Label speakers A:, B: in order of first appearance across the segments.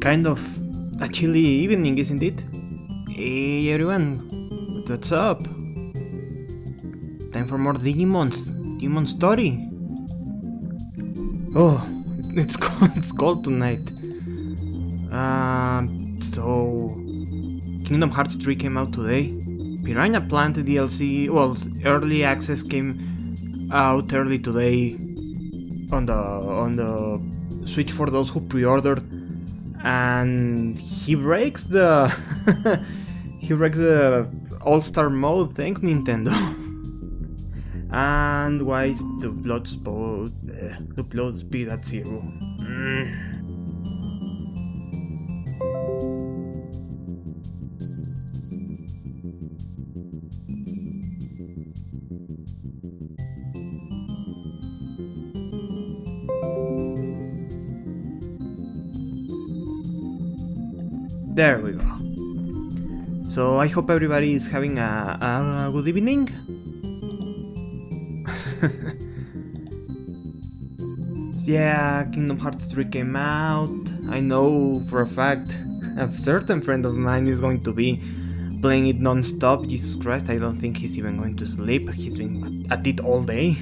A: Kind of a chilly evening, isn't it? Hey everyone, what's up? Time for more Digimon story. Oh, it's cold tonight. So Kingdom Hearts 3 came out today. Piranha Plant DLC, well, early access came out early today on the Switch for those who pre-ordered. And he breaks the All-Star mode. Thanks, Nintendo. And why is the blood speed at 0? There we go. So I hope everybody is having a good evening. Yeah, Kingdom Hearts 3 came out. I know for a fact a certain friend of mine is going to be playing it non-stop. Jesus Christ, I don't think he's even going to sleep. He's been at it all day.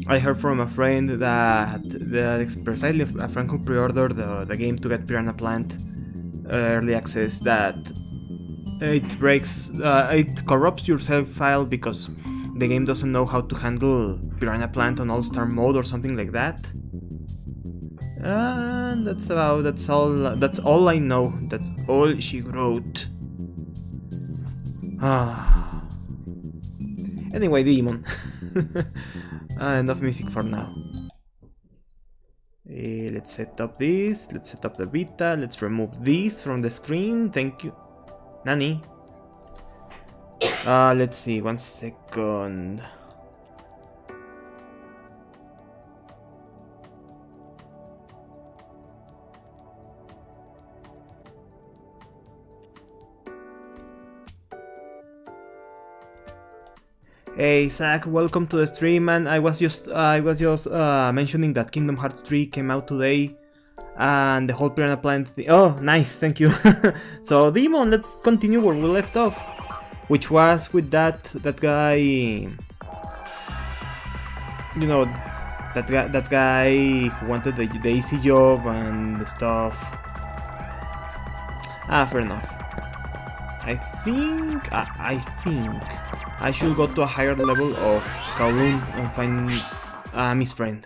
A: I heard from a friend that precisely a friend who pre-ordered the game to get Piranha Plant early access, that it corrupts your save file because the game doesn't know how to handle Piranha Plant on All-Star mode or something like that. And that's all I know. That's all she wrote. Anyway, Digimon. Enough music for now. Let's set up this. Let's set up the Vita. Let's remove this from the screen. Thank you. Nani? Let's see. 1 second. Hey Zach, welcome to the stream, man. I was just mentioning that Kingdom Hearts 3 came out today, and the whole Piranha Plant thing. Oh, nice, thank you. So Digimon, let's continue where we left off, which was with that guy. You know, that guy who wanted the easy job and the stuff. Fair enough. I think I should go to a higher level of Kowloon and find Miss Friend.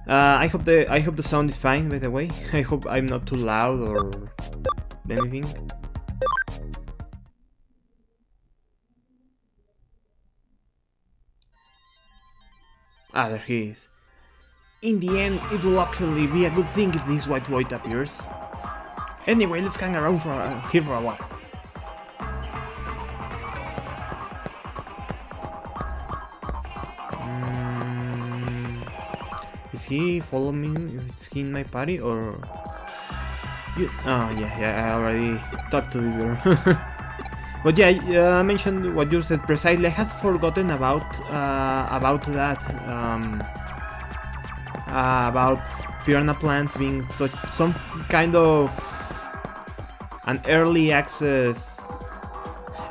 A: I hope the sound is fine, by the way. I hope I'm not too loud or anything. There he is. In the end, it will actually be a good thing if this white void appears. Anyway, let's hang around here for a while. Is he following me? Is he in my party or? You? Oh yeah, I already talked to this girl. But yeah, I mentioned what you said precisely. I had forgotten about that. About Piranha Plant being some kind of an early access.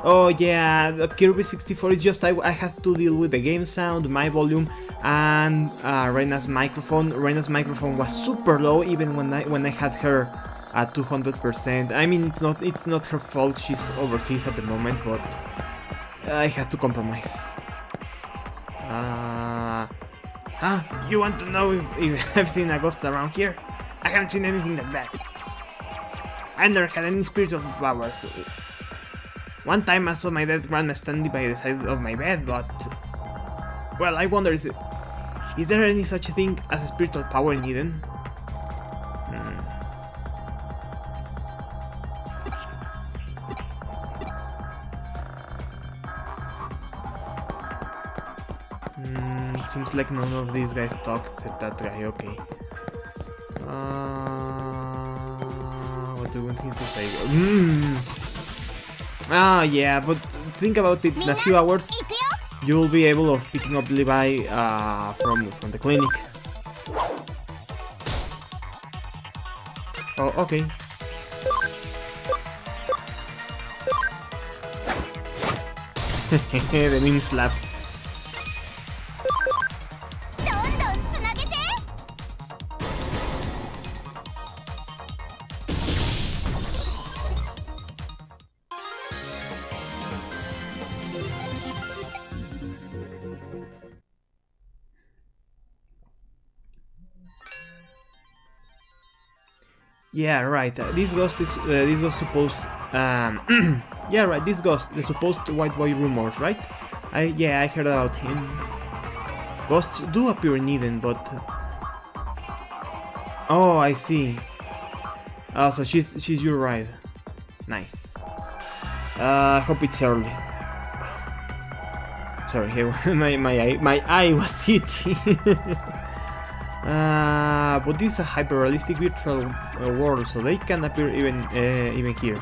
A: Oh yeah, the Kirby 64 is just I had to deal with the game sound, my volume, and Reina's microphone. Reina's microphone was super low even when I had her at 200%. I mean, it's not her fault. She's overseas at the moment, but I had to compromise. Ah, you want to know if I've seen a ghost around here? I haven't seen anything like that. I never had any spiritual powers. One time I saw my dead grandma standing by the side of my bed, but... Well, I wonder, is there any such thing as a spiritual power in Eden? Seems like none of these guys talk except that guy, okay. What do you want him to say? Ah, yeah, but think about it, in a few hours you will be able of picking up Levi from the clinic. Oh, okay. The mean slap. Yeah, right. This ghost supposed. Yeah, right. This ghost, the supposed white boy rumors, right? I heard about him. Ghosts do appear in Eden, but oh, I see. Oh, so she's your ride. Nice. Hope it's early. Sorry, my eye was itchy. But this is a hyper-realistic virtual world, so they can appear even here.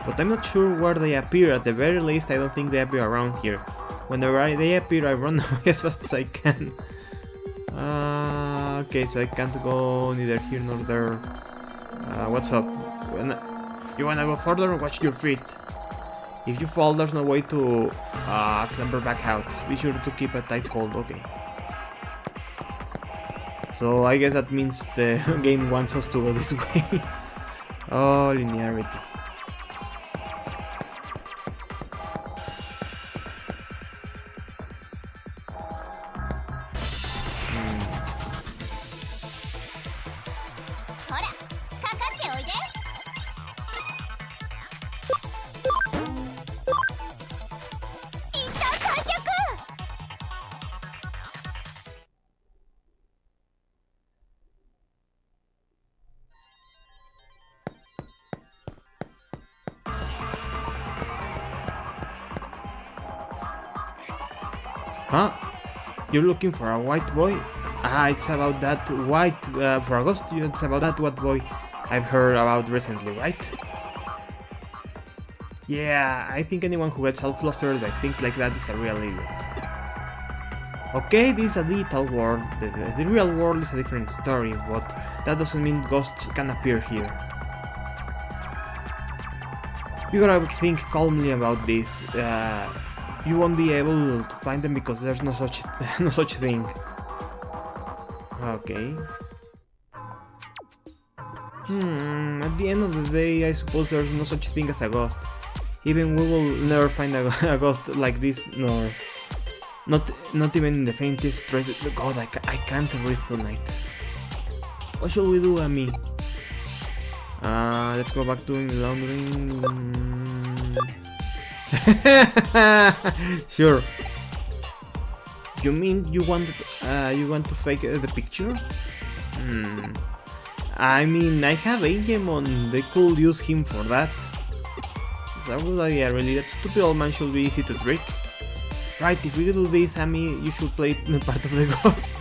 A: But I'm not sure where they appear. At the very least, I don't think they appear around here. Whenever they appear, I run away as fast as I can. Okay, so I can't go neither here nor there. What's up? You wanna go further? Watch your feet. If you fall, there's no way to clamber back out. Be sure to keep a tight hold. Okay. So I guess that means the game wants us to go this way. Oh, linearity. Huh? You're looking for a white boy? Ah, it's about that white... for a ghost, it's about that white boy I've heard about recently, right? Yeah, I think anyone who gets all flustered by things like that is a real idiot. Okay, this is a digital world. The real world is a different story, but that doesn't mean ghosts can appear here. You gotta think calmly about this. You won't be able to find them because there's no such thing. Okay. At the end of the day, I suppose there's no such thing as a ghost. Even we will never find a ghost like this, nor not even in the faintest trace. God, I can't breathe tonight. What should we do, Ami? Let's go back doing laundry. Sure. You mean you want to fake the picture? I mean, I have Digimon. They could use him for that. That's a good idea, really. That stupid old man should be easy to trick. Right, if we do this, Amy, you should play part of the ghost.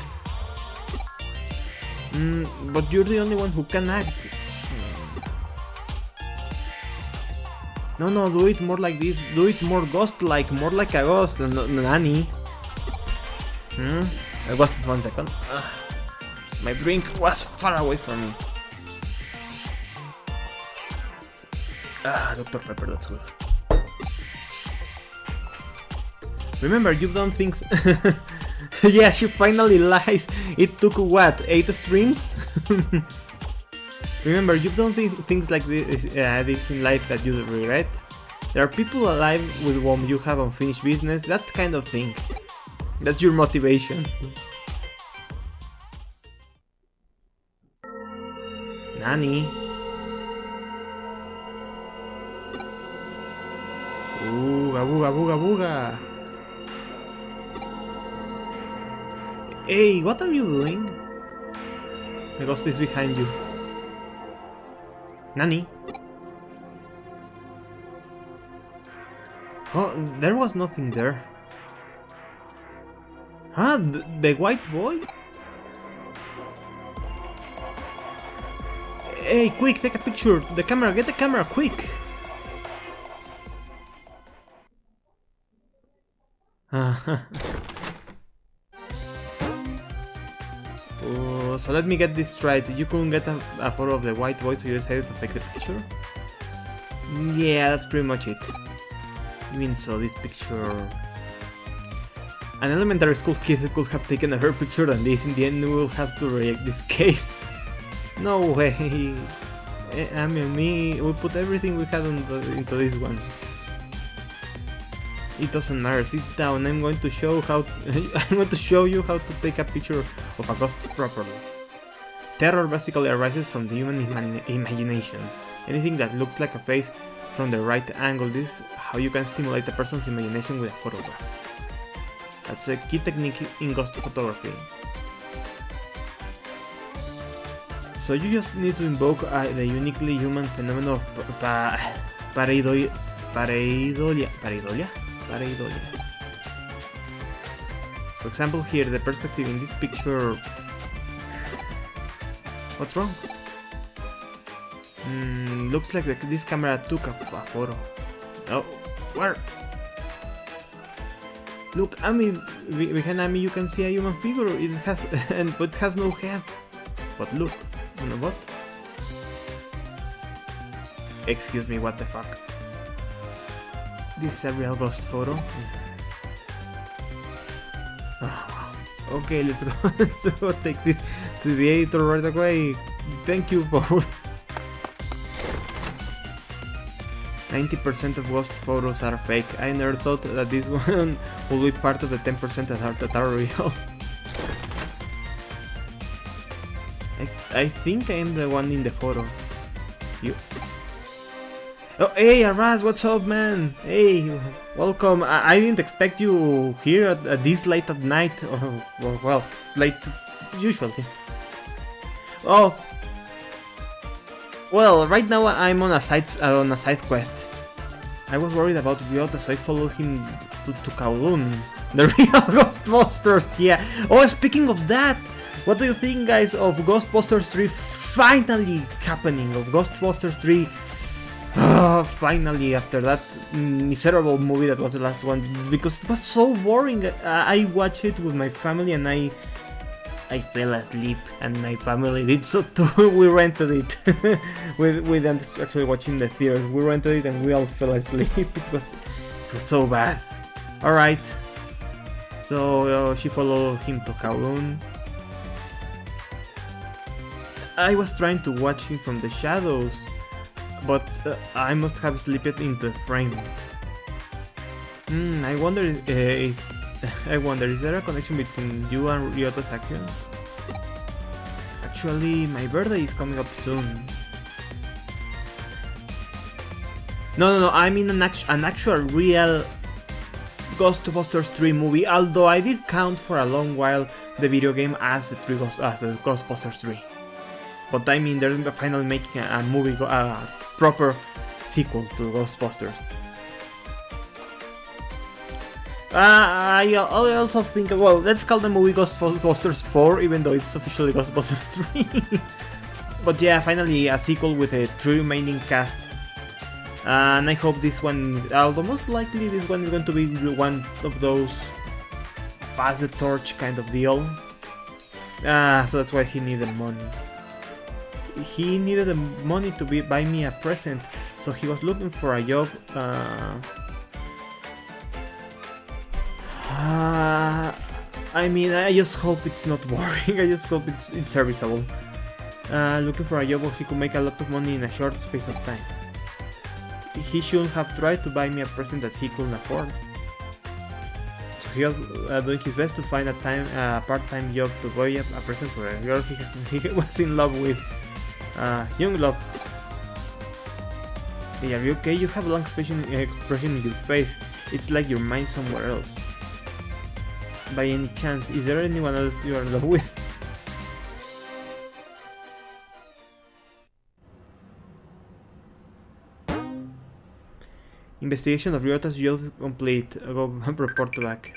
A: But you're the only one who can act. No, do it more like this. Do it more ghost-like, more like a ghost, Nani. I was 1 second. My drink was far away from me. Dr. Pepper, that's good. Remember, you've done things... Yeah, she finally lies. It took, what, 8 streams? Remember, you've done things like this in life that you regret. There are people alive with whom you have unfinished business, that kind of thing. That's your motivation. Nani? Ooga booga booga booga. Hey, what are you doing? The ghost is behind you. Nani? Oh, there was nothing there. Huh? The white boy? Hey, quick, take a picture. The camera, get the camera, quick. So let me get this right. You couldn't get a photo of the white boy, so you decided to fake the picture? Yeah, that's pretty much it. Even so, this picture... An elementary school kid could have taken a better picture than this. In the end, we will have to reject this case. No way. I mean, we put everything we had into this one. It doesn't matter. Sit down. I'm going to show you how to take a picture of a ghost properly. Terror basically arises from the human imagination. Anything that looks like a face from the right angle. This is how you can stimulate a person's imagination with a photograph. That's a key technique in ghost photography. So you just need to invoke the uniquely human phenomenon of pareidolia. For example, here the perspective in this picture. What's wrong? Looks like this camera took a photo. Oh, where? Look, Amy, behind Amy you can see a human figure. It has, but it has no head. But look, you know what? Excuse me, what the fuck? This is a real ghost photo. Oh, wow. Okay, let's go. Let's go take this to the editor right away. Thank you both. 90% of ghost photos are fake. I never thought that this one would be part of the 10% that are real. I think I am the one in the photo. You. Oh, hey, Aras, what's up, man? Hey, welcome. I didn't expect you here at this late at night. Oh, well, late usually. Oh, well, right now I'm on a side quest. I was worried about Ryota, so I followed him to Kowloon. The real Ghostbusters, yeah. Oh, speaking of that, what do you think, guys, of Ghostbusters 3 finally happening? Of Ghostbusters 3, finally, after that miserable movie that was the last one, because it was so boring. I watched it with my family and I fell asleep, and my family did so too. We rented it. we didn't actually watch in the theaters. We rented it and we all fell asleep. It was so bad. Alright. So she followed him to Kowloon. I was trying to watch him from the shadows, but I must have slipped into the frame. I wonder is there a connection between you and Ryota's actions? Actually, my birthday is coming up soon. No, I mean an actual real Ghostbusters 3 movie, although I did count for a long while the video game as the Ghostbusters 3. But I mean, they're finally making a movie, a proper sequel to Ghostbusters. I also think, well, let's call the movie Ghostbusters 4, even though it's officially Ghostbusters 3. But yeah, finally a sequel with a true remaining cast. And I hope this one, although most likely this one is going to be one of those pass the torch kind of deal. So that's why he needed money. He needed the money to buy me a present, so he was looking for a job. I mean, I just hope it's not boring. I just hope it's serviceable. Looking for a job where he could make a lot of money in a short space of time. He shouldn't have tried to buy me a present that he couldn't afford. he was doing his best to find a part-time job to buy a present for a girl he was in love with. Young love. Hey, are you okay? You have a long expression in your face. It's like your mind somewhere else. By any chance, is there anyone else you are in love with? Investigation of Ryota's job complete. Go report back.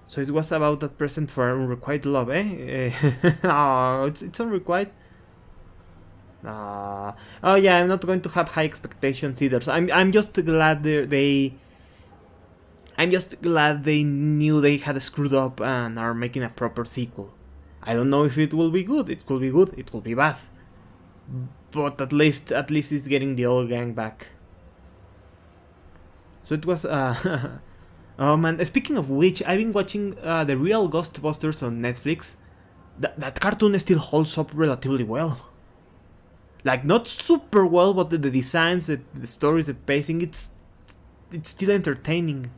A: So it was about that present for unrequited love, eh? Oh, it's unrequited. Oh yeah, I'm not going to have high expectations either. So I'm just glad I'm just glad they knew they had screwed up and are making a proper sequel. I don't know if it will be good. It could be good. It could be bad. But at least it's getting the old gang back. So it was oh man, speaking of which, I've been watching the real Ghostbusters on Netflix. That cartoon still holds up relatively well. Like, not super well, but the designs, the stories, the pacing, it's still entertaining.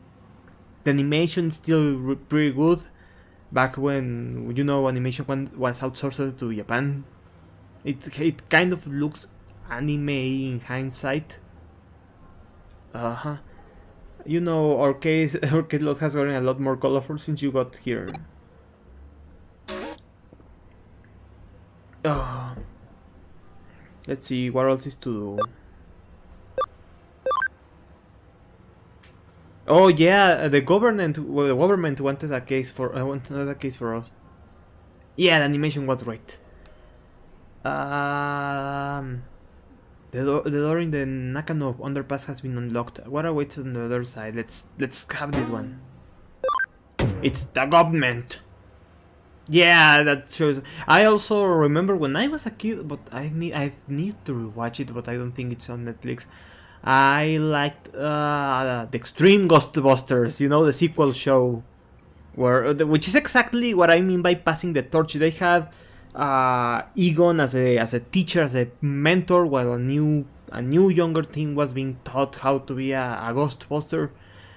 A: The animation is still pretty good. Back when, you know, animation was outsourced to Japan. It kind of looks anime in hindsight. You know, Arcade Lot has gotten a lot more colorful since you got here. Let's see what else is to do. Oh yeah, the government wanted a case for us. Yeah, the animation was right. The door in the Nakano underpass has been unlocked. What awaits on the other side? Let's have this one. It's the government. Yeah, that shows. I also remember when I was a kid, but I need to rewatch it, but I don't think it's on Netflix. I liked the Extreme Ghostbusters, you know, the sequel show, which is exactly what I mean by passing the torch. They had Egon as a teacher, as a mentor, while a new younger team was being taught how to be a Ghostbuster,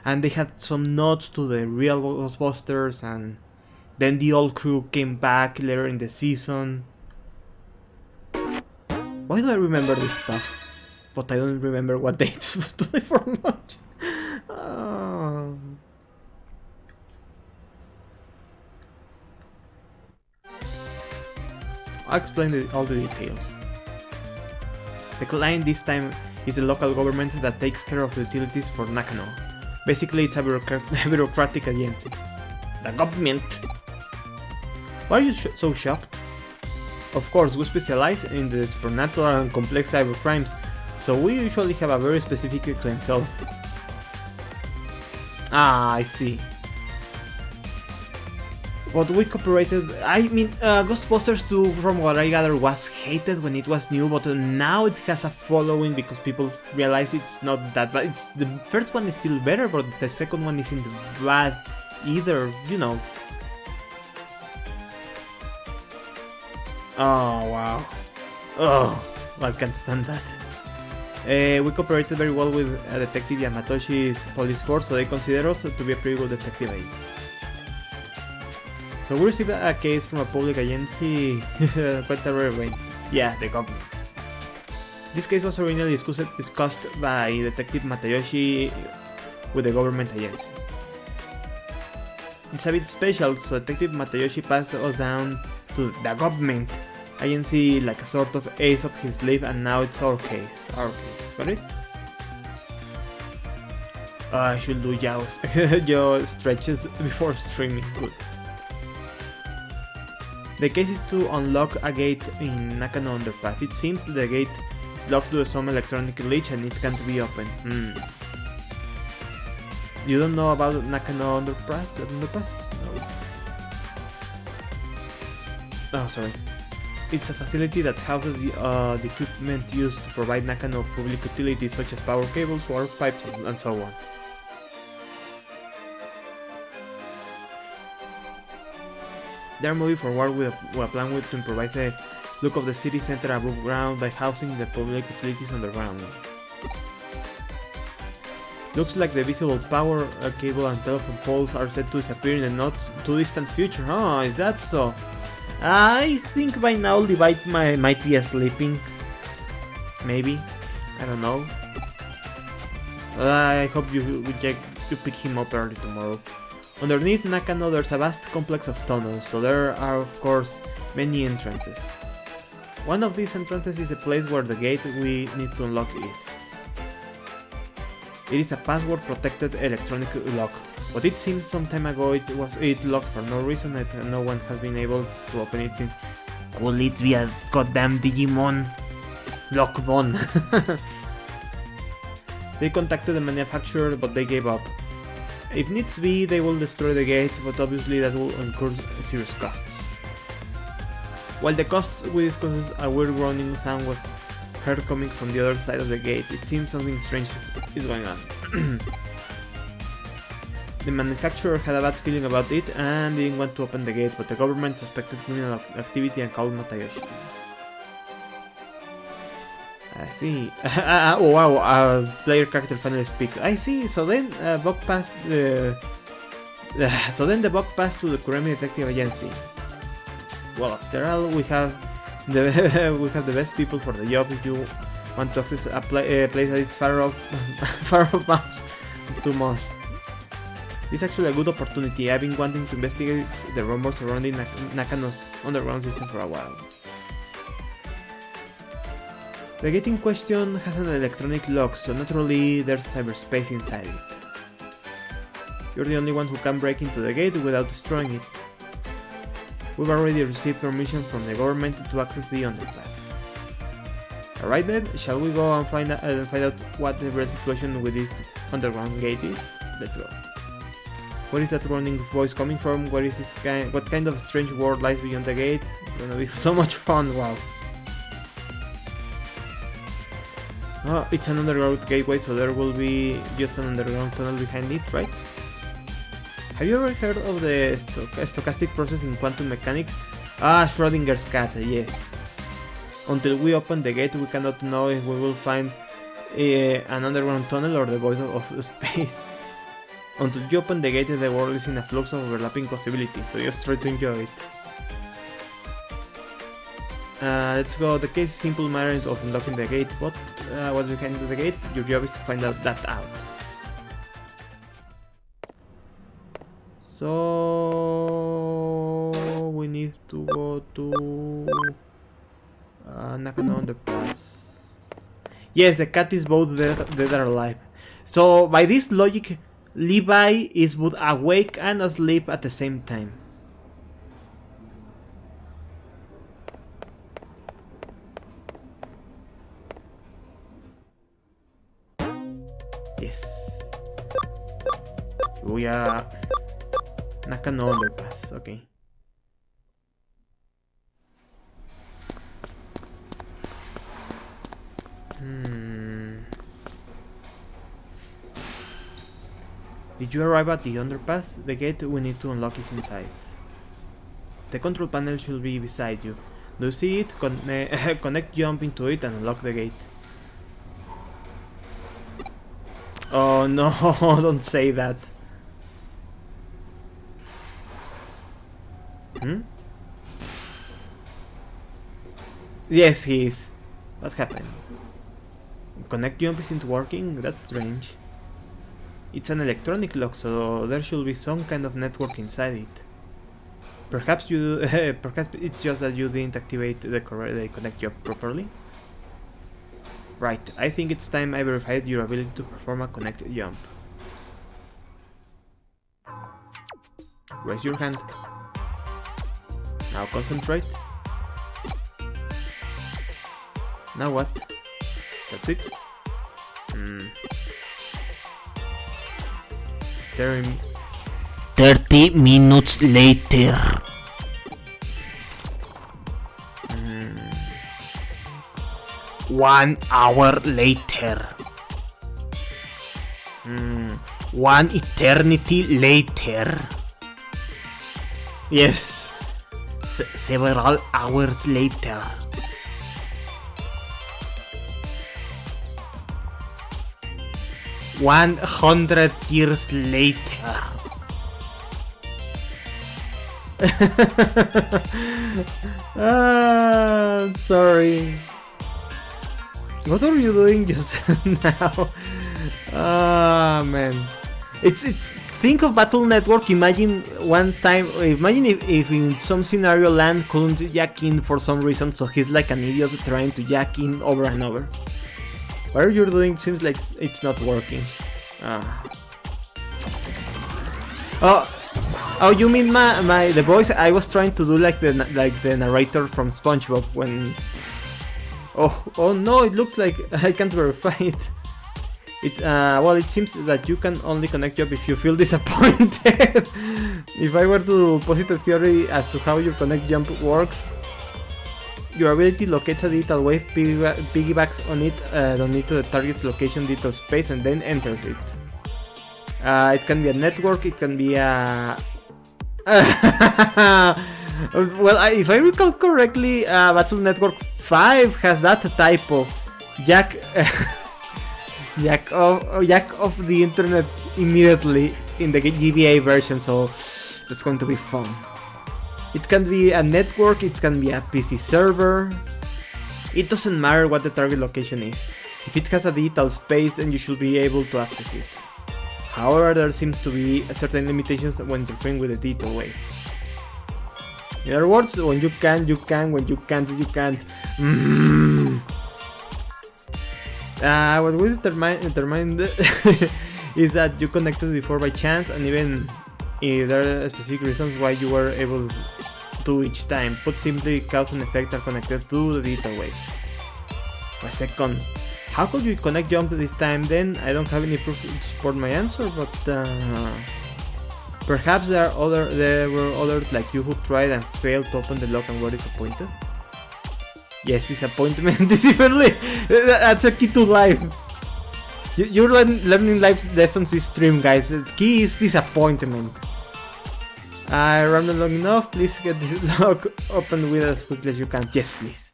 A: and they had some nods to the real Ghostbusters, and then the old crew came back later in the season. Why do I remember this stuff? But I don't remember what they do today for lunch. I'll explain all the details. The client this time is the local government that takes care of the utilities for Nakano. Basically, it's a bureaucratic agency. The government. Why are you so shocked? Of course, we specialize in the supernatural and complex cyber crimes, so we usually have a very specific clientele. I see. But we cooperated. I mean, Ghostbusters 2, from what I gather, was hated when it was new, but now it has a following because people realize it's not that bad. The first one is still better, but the second one isn't bad either, you know. Oh, wow. Oh, I can't stand that. We cooperated very well with Detective Yamatoshi's police force, so they consider us to be a pretty good detective agents. So we received a case from a public agency, quite a rare event. Yeah, the government. This case was originally discussed by Detective Matayoshi with the government agency. It's a bit special, so Detective Matayoshi passed us down to the government agency like a sort of ace up his sleeve, and now it's our case. Got it? I should do yaw stretches before streaming. Good. The case is to unlock a gate in Nakano Underpass. It seems the gate is locked to some electronic glitch and it can't be opened. You don't know about Nakano Underpass? No. Oh, sorry. It's a facility that houses the equipment used to provide Nakano public utilities such as power cables, water pipes, and so on. They're moving forward with a plan to improvise the look of the city center above ground by housing the public utilities underground. Looks like the visible power cable and telephone poles are set to disappear in the not too distant future. Oh, is that so? I think by now Levi might be sleeping. Maybe. I don't know. I hope you pick him up early tomorrow. Underneath Nakano there's a vast complex of tunnels, so there are of course many entrances. One of these entrances is the place where the gate we need to unlock is. It is a password protected electronic lock, but it seems some time ago it locked for no reason and no one has been able to open it since. Could it be a goddamn Digimon Lockmon? They contacted the manufacturer but they gave up. If needs be, they will destroy the gate, but obviously that will incur serious costs. While the costs we discussed, a weird groaning sound was heard coming from the other side of the gate. It seems something strange is going on. The manufacturer had a bad feeling about it and didn't want to open the gate, but the government suspected criminal activity and called Matayoshi. I see. Oh wow, player character finally speaks. I see. So then Buck passed the. So then the Buck passed to the Kuremi Detective Agency. Well, after all, we have the best people for the job. If you want to access a place that is far off bounds to most. This is actually a good opportunity. I've been wanting to investigate the rumors surrounding Nakano's underground system for a while. The gate in question has an electronic lock, so naturally there's cyberspace inside it. You're the only one who can break into the gate without destroying it. We've already received permission from the government to access the underpass. Alright then, shall we go and find out what the real situation with this underground gate is? Let's go. Where is that running voice coming from? Where is this what kind of strange world lies beyond the gate? It's gonna be so much fun, wow. Oh, it's an underground gateway, so there will be just an underground tunnel behind it, right? Have you ever heard of the stochastic process in quantum mechanics? Ah, Schrodinger's cat, yes. Until we open the gate, we cannot know if we will find an underground tunnel or the void of space. Until you open the gate, the world is in a flux of overlapping possibilities, so just try to enjoy it. Let's go. The case is simple matter of unlocking the gate. What's behind the gate? Your job is to find that out. So we need to go to Nakano Underpass. Yes, the cat is both dead or alive. So by this logic, Levi is both awake and asleep at the same time. Yes. We are Nakano Underpass, okay. Did you arrive at the underpass? The gate we need to unlock is inside. The control panel should be beside you. Do you see it? Connect jump into it and unlock the gate. Oh no, don't say that. Yes, he is. What's happening? Connect jump isn't working? That's strange. It's an electronic lock, so there should be some kind of network inside it. Perhaps it's just that you didn't activate the connect jump properly. Right, I think it's time I verified your ability to perform a connect jump. Raise your hand. Now concentrate. Now what? That's it?
B: 30 minutes later. 1 hour later. 1 eternity later.
A: Yes,
B: Several hours later. $100 later.
A: I'm sorry. What are you doing just now? Ah, man. It's think of Battle Network. Imagine one time. Imagine if in some scenario Land couldn't jack in for some reason, so he's like an idiot trying to jack in over and over. Whatever you're doing seems like it's not working. Oh, you mean the voice? I was trying to do like the narrator from SpongeBob when. Oh no! It looks like I can't verify it. Well, it seems that you can only connect jump if you feel disappointed. If I were to posit a theory as to how your connect jump works, your ability locates a digital wave, piggybacks on it, don't need to the target's location, digital space, and then enters it. It can be a network. It can be a. Well, if I recall correctly, Battle Network 5 has that typo. Jack off the internet immediately in the GBA version, so that's going to be fun. It can be a network, it can be a PC server. It doesn't matter what the target location is. If it has a digital space, then you should be able to access it. However, there seems to be certain limitations when interfering with the digital wave. In other words, when you can, you can. When you can't, you can't. What we determined is that you connected before by chance, and even if there are specific reasons why you were able to each time. Put simply, cause and effect are connected to the digital waves. For a second, how could you connect jump this time then? I don't have any proof to support my answer, but perhaps there were others like you who tried and failed to open the lock and were disappointed. Yes, disappointment is definitely that's a key to life. You're learning life lessons this stream, guys. The key is disappointment. I ran long enough. Please get this lock open with as quickly as you can. Yes, please.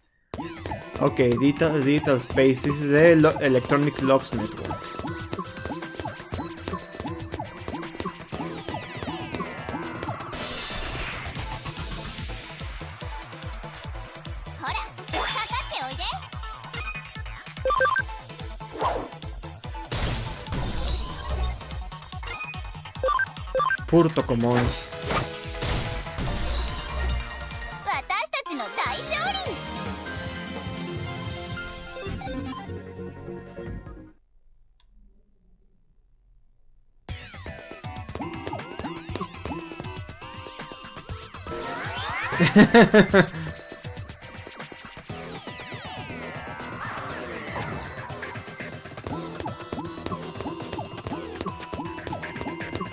A: Okay, digital space. This is the electronic locks network. Puro Tocomons.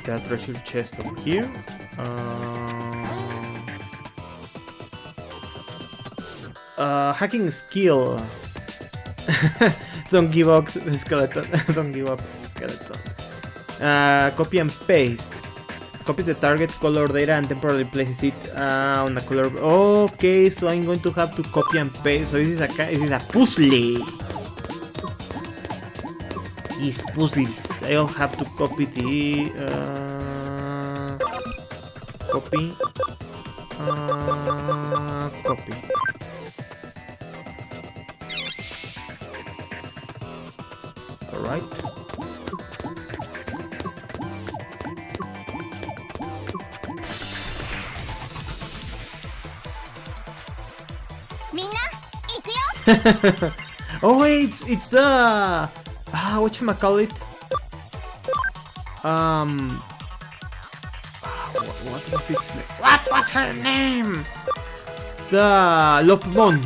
A: The treasure chest over here. Hacking skill. Don't give up, skeleton. Don't give up, skeleton. Copy and paste. Copies the target color data and temporarily places it on the color. Okay, so I'm going to have to copy and paste. So this is a puzzle. These puzzles. I'll have to copy the copy. All right. Oh wait, it's the whatchamacallit? What was her name? It's the Lopmon.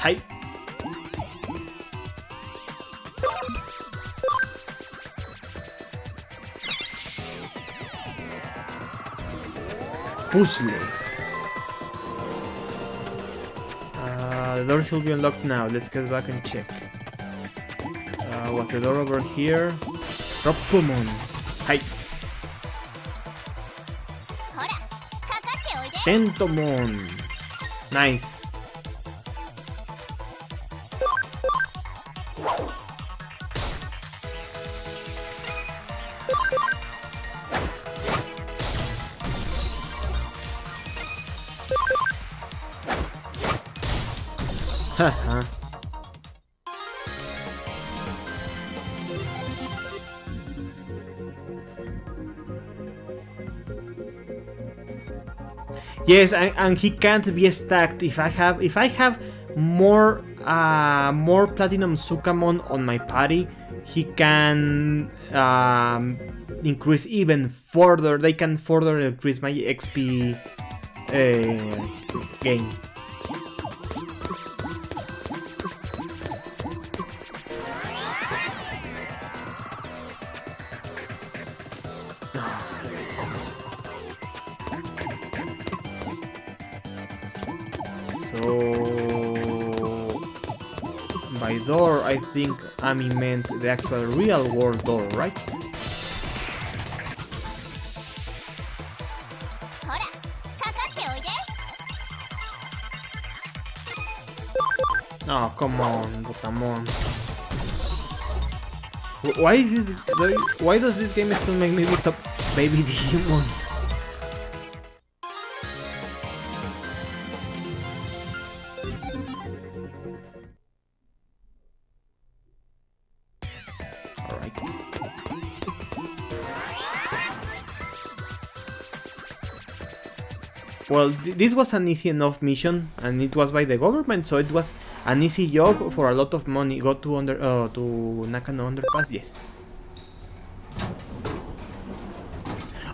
A: Hi. puzzle. The door should be unlocked now. Let's get back and check. Was the door over here? Rokumon. Hi. Tentomon. Nice. Haha. Yes, and he can't be stacked. If I have more platinum Sukamon on my party, he can increase even further. They can further increase my XP gain. So by door, I think Ami meant the actual real world door, right? Oh, come on, Botamon. Why is this? Why does this game still make me beat up baby Digimon? Well, this was an easy enough mission, and it was by the government, so it was an easy job for a lot of money. Go to to Nakano Underpass, yes.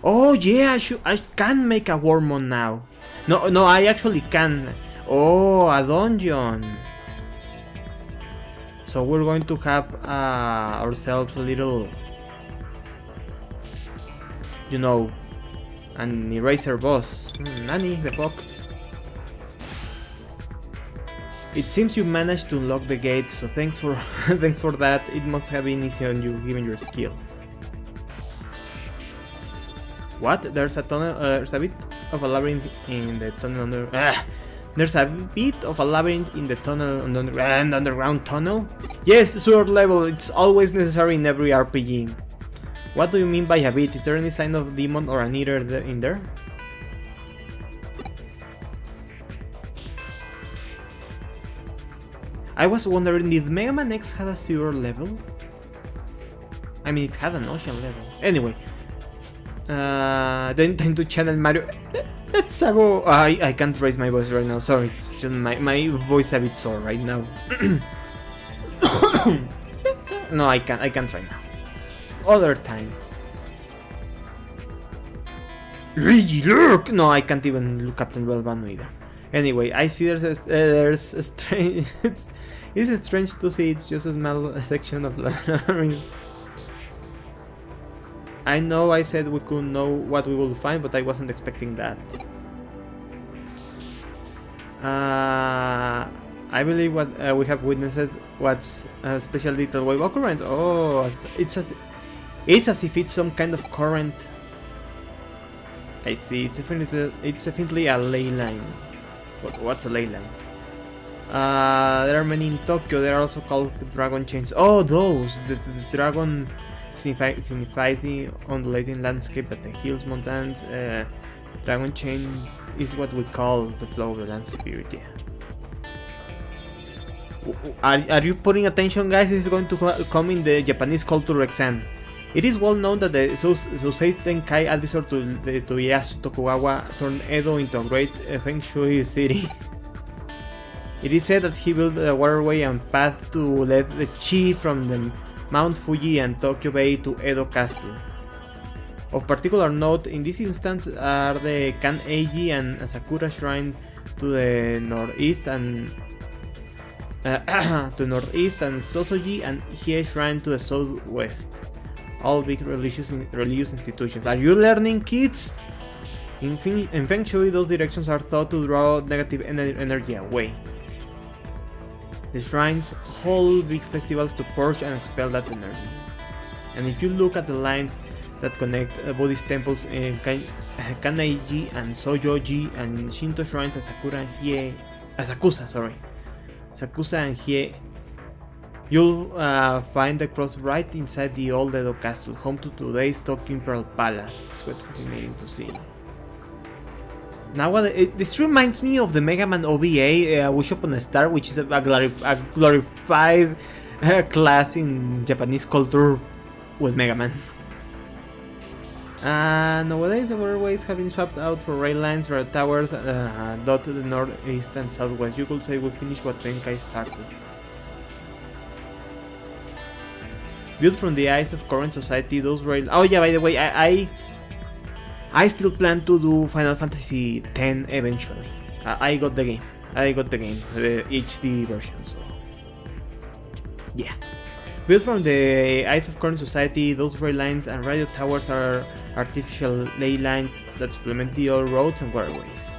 A: Oh yeah, I can make a Wormmon now. No, I actually can. Oh, a dungeon. So we're going to have ourselves a little, you know, an eraser boss. Nani, the fuck? It seems you managed to unlock the gate, so thanks for thanks for that. It must have been easy on you given your skill. What? There's a tunnel. There's a bit of a labyrinth in the tunnel under. There's a bit of a labyrinth in the tunnel underground tunnel. Yes, sword level. It's always necessary in every RPG. What do you mean by a bit? Is there any sign of demon or an eater in there? I was wondering, did Mega Man X have a zero level? I mean, it had an ocean level. Anyway, then time to channel Mario. Let's go. I can't raise my voice right now. Sorry, it's just my voice a bit sore right now. No, I can't right now. Other time. Luigi, look! No, I can't even look Captain Belvano either. Anyway, I see there's a strange. It's strange to see. It's just a small section of labyrinth. I know I said we could know what we will find, but I wasn't expecting that. I believe what we have witnessed what's a special little wave occurrence. Oh, it's as if it's some kind of current. I see. It's definitely a ley line. What's a ley line? There are many in Tokyo. They are also called dragon chains. Oh, those! The dragon signifies the undulating landscape at the hills, mountains. Dragon chain is what we call the flow of the land spirit. Yeah. Are you putting attention, guys? This is going to come in the Japanese culture exam. It is well known that the Susei Tenkai advisor to Ieyasu Tokugawa turned Edo into a great Feng Shui city. It is said that he built a waterway and path to lead the chi from the Mount Fuji and Tokyo Bay to Edo Castle. Of particular note in this instance are the Kan Eiji and Sakura Shrine to the northeast and Sosoji and Hiei Shrine to the southwest. All big religious institutions. Are you learning, kids? In Feng Shui, those directions are thought to draw negative energy away. The shrines hold big festivals to purge and expel that energy. And if you look at the lines that connect Buddhist temples in Kanai-ji and Sojo-ji and Shinto shrines as Sakusa and Hie, you'll find the cross right inside the old Edo castle, home to today's Tokyo Imperial Palace. It's quite fascinating to see. Now, this reminds me of the Mega Man OVA, Wish Upon a Star, which is a glorified class in Japanese culture with Mega Man. Nowadays, the waterways have been swapped out for rail lines, rail towers, dot to the northeast and southwest. You could say we finished what Tenkai started. Built from the eyes of current society, those rail... Oh yeah, by the way, I still plan to do Final Fantasy X eventually. I got the game. The HD version, so... yeah. Built from the eyes of current society, those rail lines and radio towers are artificial ley lines that supplement the old roads and waterways.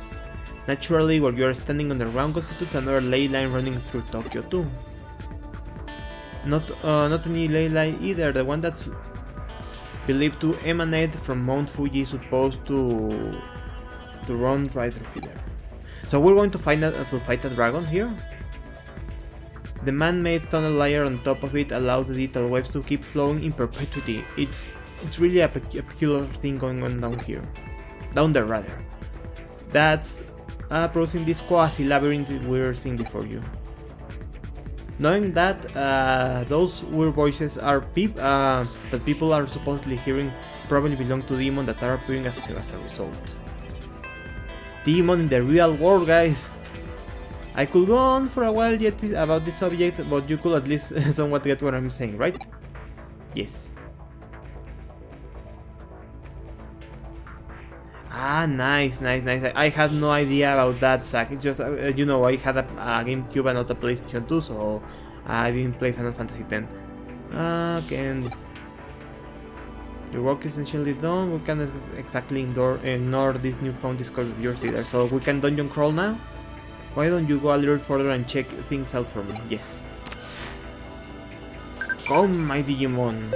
A: Naturally, where you are standing on the ground constitutes another ley line running through Tokyo too. Not any ley line either, the one that's believed to emanate from Mount Fuji is supposed to run right through here. So we're going to fight a dragon here. The man-made tunnel layer on top of it allows the detail waves to keep flowing in perpetuity. It's really a peculiar thing going on down there rather. That's producing this quasi-labyrinth we're seeing before you. Knowing that those weird voices are that people are supposedly hearing probably belong to demons that are appearing as a result. Demon in the real world, guys! I could go on for a while yet about this subject, but you could at least somewhat get what I'm saying, right? Yes. Nice. I had no idea about that, Zach. It's just, I had a GameCube and not a PlayStation 2, so I didn't play Final Fantasy X. Okay, and your work is essentially done. We can't exactly ignore this newfound discovery of yours either. So we can dungeon crawl now? Why don't you go a little further and check things out for me? Yes. Come, my Digimon!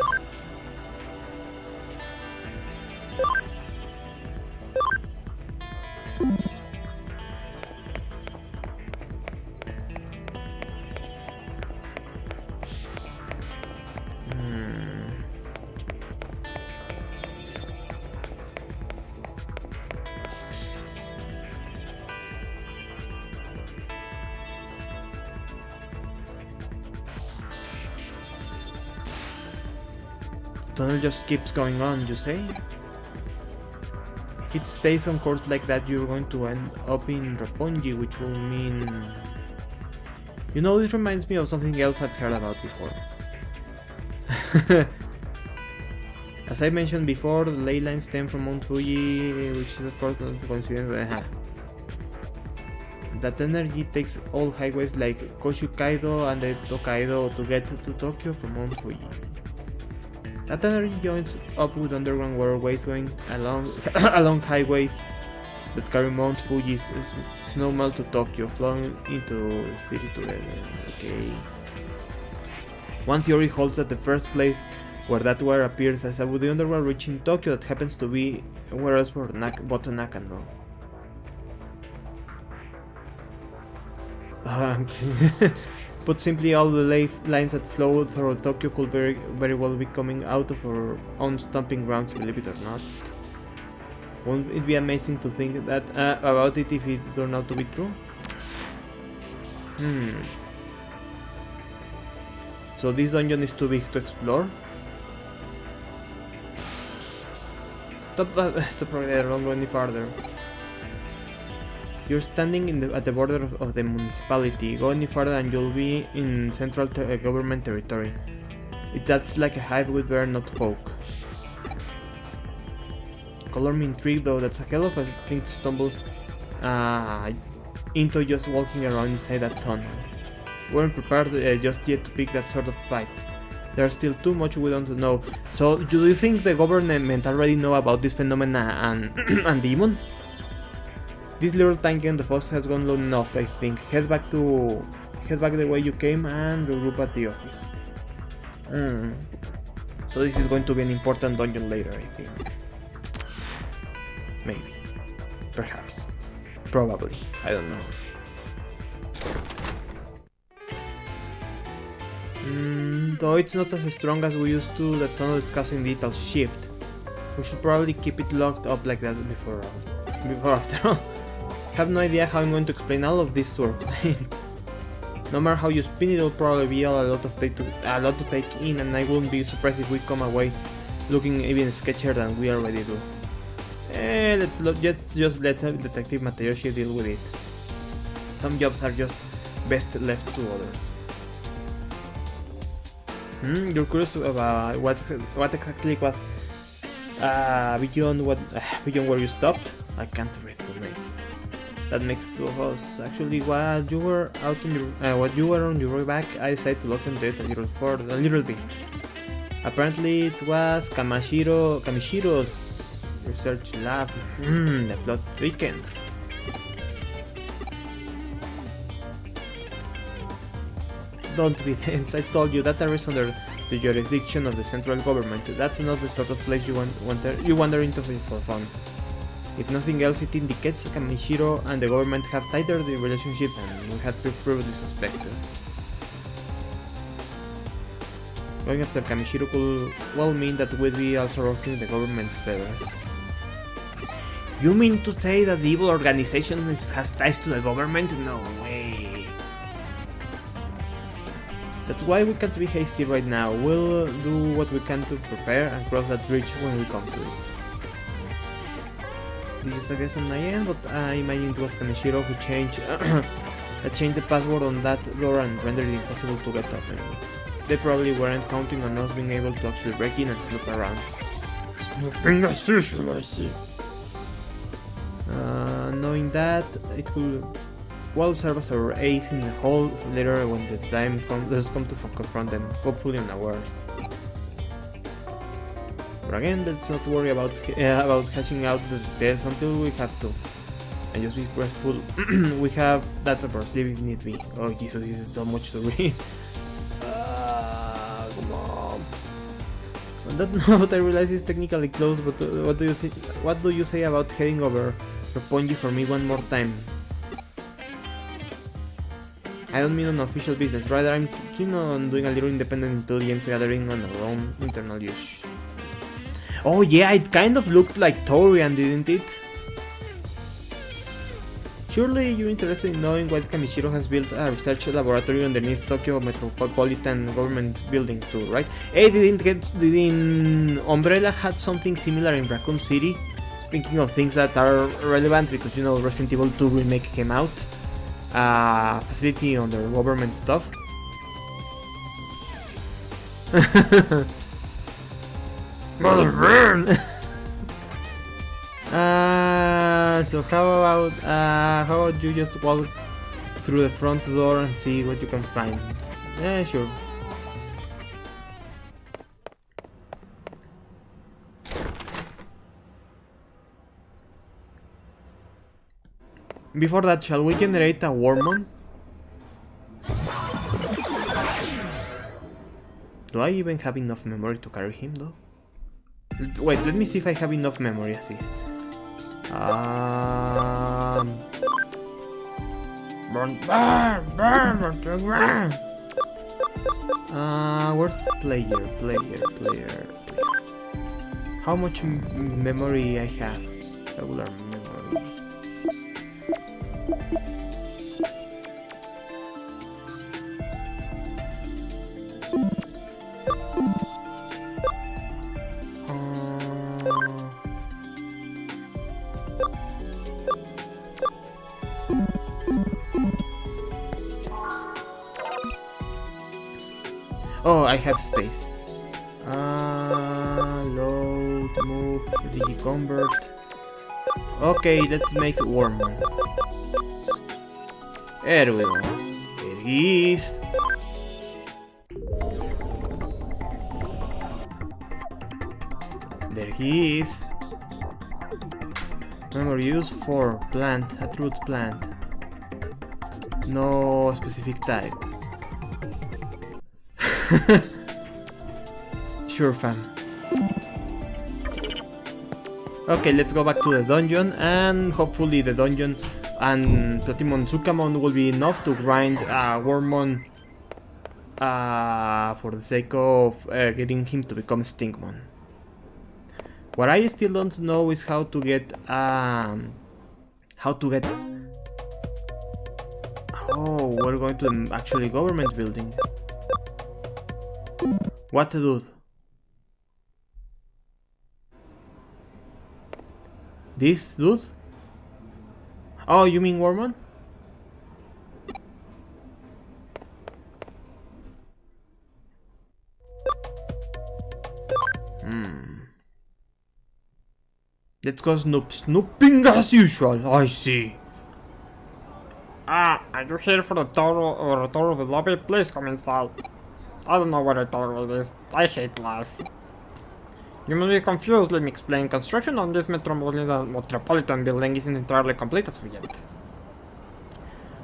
A: The tunnel just keeps going on, you say? If it stays on course like that, you're going to end up in Roppongi, which will mean... this reminds me of something else I've heard about before. As I mentioned before, the ley lines stem from Mount Fuji, which is of course not a coincidence. That energy takes all highways like Koshukaido and the Tokaido to get to Tokyo from Mount Fuji. That energy joins up with underground waterways going along highways that carry Mount Fuji's snowmelt to Tokyo, flowing into the city together. Okay. One theory holds that the first place where that water appears as with the underworld reaching Tokyo, that happens to be where else for Nakano. Put simply, all the lines that flow through Tokyo could very well be coming out of our own stomping grounds, believe it or not. Won't it be amazing to think that about it if it turned out to be true? So this dungeon is too big to explore? Stop right there, don't go any farther. You're standing at the border of the municipality. Go any further and you'll be in central government territory. That's like a hive with bear not poke. Color me intrigued though, that's a hell of a thing to stumble into just walking around inside that tunnel. We weren't prepared just yet to pick that sort of fight. There's still too much we don't know. So, do you think the government already know about this phenomena and demon? This little tank on the boss has gone long enough, I think. Head back the way you came and regroup at the office. So this is going to be an important dungeon later, I think. Maybe. Perhaps. Probably. I don't know. Though it's not as strong as we used to, the tunnel is causing digital shift. We should probably keep it locked up like that before after all. Have no idea how I'm going to explain all of this to our client. No matter how you spin it, it'll probably be a lot to take in, and I wouldn't be surprised if we come away looking even sketchier than we already do. Let's just let Detective Matayoshi deal with it. Some jobs are just best left to others. You're curious about what exactly was beyond where you stopped? I can't read the name. That makes two of us. Actually, while you were on your way back, I decided to look into it a little bit. Apparently, it was Kamishiro's research lab. The plot thickens. Don't be tense. I told you that area is under the jurisdiction of the central government. That's not the sort of place you wander into for fun. If nothing else, it indicates that Kamishiro and the government have tighter the relationship than we had previously suspected. Going after Kamishiro could well mean that we'd be also ruffling the government's feathers. You mean to say that the evil organization has ties to the government? No way. That's why we can't be hasty right now. We'll do what we can to prepare and cross that bridge when we come to it. This is a guess on my end, but I imagine it was Kaneshiro who changed the password on that door and rendered it impossible to get open. They probably weren't counting on us being able to actually break in and snoop around. Snooping as usual, I see. Knowing that, it could well serve as our ace in the hole later when the time does come to confront them, hopefully unawares. But again, let's not worry about hashing out the details until we have to. And just be grateful we have that up our sleeve if need be. Oh Jesus, this is so much to read. Come on. On that note, I realize it's technically closed, but what do you think? What do you say about heading over Roppongi for me one more time? I don't mean on official business, rather I'm keen on doing a little independent intelligence gathering on our own internal use. Oh yeah, it kind of looked like Torian, didn't it? Surely you're interested in knowing why Kamishiro has built a research laboratory underneath Tokyo Metropolitan Government building too, right? Hey, didn't Umbrella had something similar in Raccoon City? Speaking of things that are relevant, because you know Resident Evil 2 remake came out. Facility under government stuff. Mother burn! So how about you just walk through the front door and see what you can find? Yeah, sure. Before that, shall we generate a Wormmon? Do I even have enough memory to carry him though? Wait, let me see if I have enough memory as is. Where's player? How much memory I have? Regular memory. Oh, I have space. Load, move, digiconvert. Okay, let's make Wormmon. There we go. There he is. There he is. Remember, use for plant, attribute plant. No specific type. Sure, fam. Okay, let's go back to the dungeon, and hopefully the dungeon and Platimon Zukamon will be enough to grind Wormmon for the sake of getting him to become Stinkmon. What I still don't know is how to get oh, we're going to the actually government building. What to do? This dude? Oh, you mean Wormmon? Let's go snooping as usual, I see.
C: Ah, are you here for the tour of the lobby? Please come inside. I don't know what a tour is. I hate life. You may be confused, let me explain. Construction on this metropolitan building isn't entirely complete as of yet.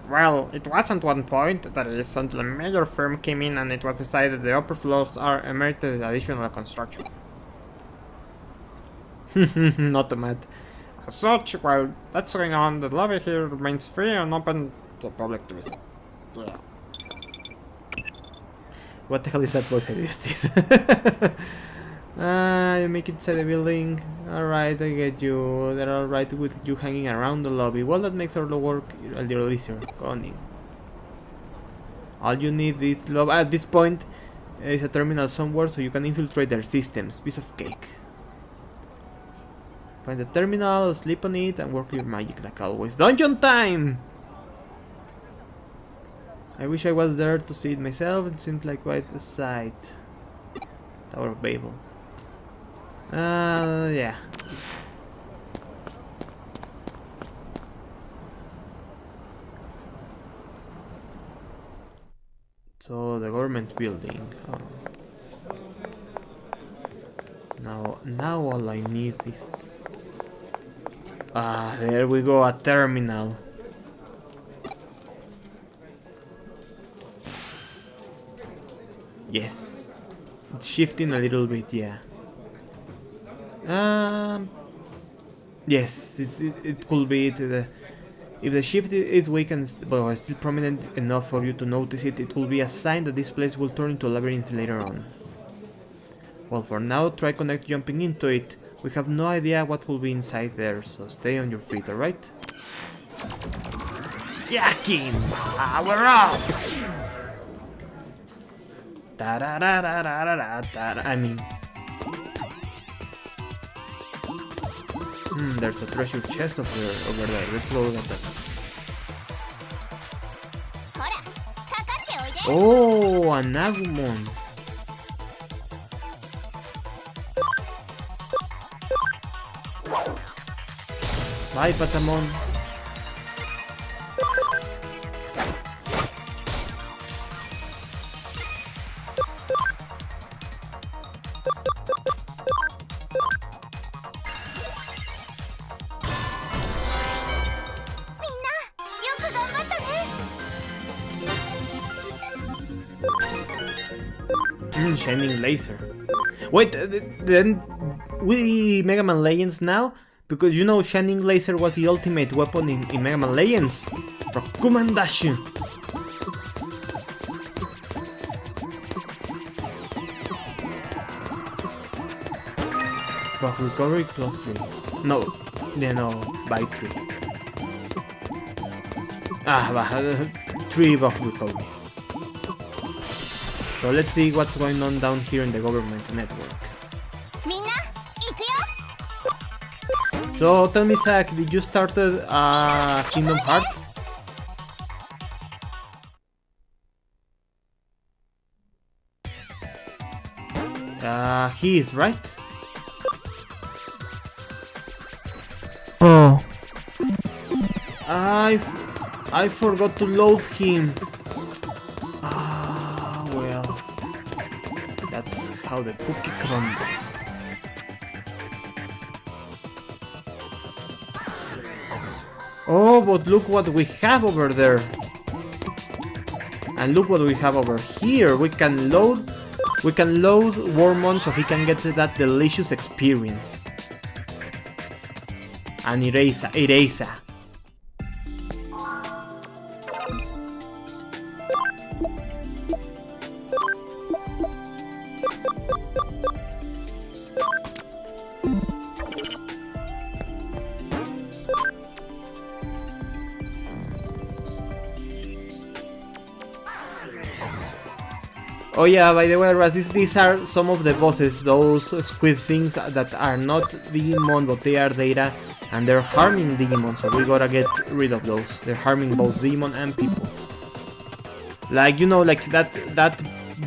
C: Well, it was at one point, that is, until a major firm came in and it was decided the upper floors are merited additional construction.
A: Not mad.
C: As such, while that's going on, the lobby here remains free and open to the public to visit. Yeah.
A: What the hell is that voice I used? You make it inside the building. Alright, I get you. They're alright with you hanging around the lobby. Well, that makes our work a little easier. Go on in. All you need is lobby. At this point, is a terminal somewhere so you can infiltrate their systems. Piece of cake. Find the terminal, sleep on it, and work your magic like always. Dungeon time! I wish I was there to see it myself. It seems like quite a sight. Tower of Babel. Yeah. So the government building. Oh. Now all I need is. There we go, a terminal. Yes. It's shifting a little bit, yeah. Yes, it could be it. If the shift is weak and but still prominent enough for you to notice it, it will be a sign that this place will turn into a labyrinth later on. Well, for now, try jumping into it. We have no idea what will be inside there, so stay on your feet, alright? Jacking! Power up! I mean... there's a treasure chest over there. Let's go get that. Oh, an Agumon! Bye, Patamon. Shining laser. Wait, then we Mega Man Legends now? Because you know Shining Laser was the ultimate weapon in Mega Man Legends. Recommendation. Buff recovery plus 3. No, by 3. 3 buff recoveries. So let's see what's going on down here in the government network. So tell me, Zach, did you start Kingdom Hearts? He is, right?
B: Oh.
A: I forgot to load him. Well, that's how the cookie crumbles. Oh, but look what we have over there. And look what we have over here. We can load Wormmon so he can get that delicious experience. And Erasa. Oh yeah, by the way, Raz, these are some of the bosses, those squid things that are not Digimon, but they are data, and they're harming Digimon, so we gotta get rid of those. They're harming both Digimon and people. Like, you know, like that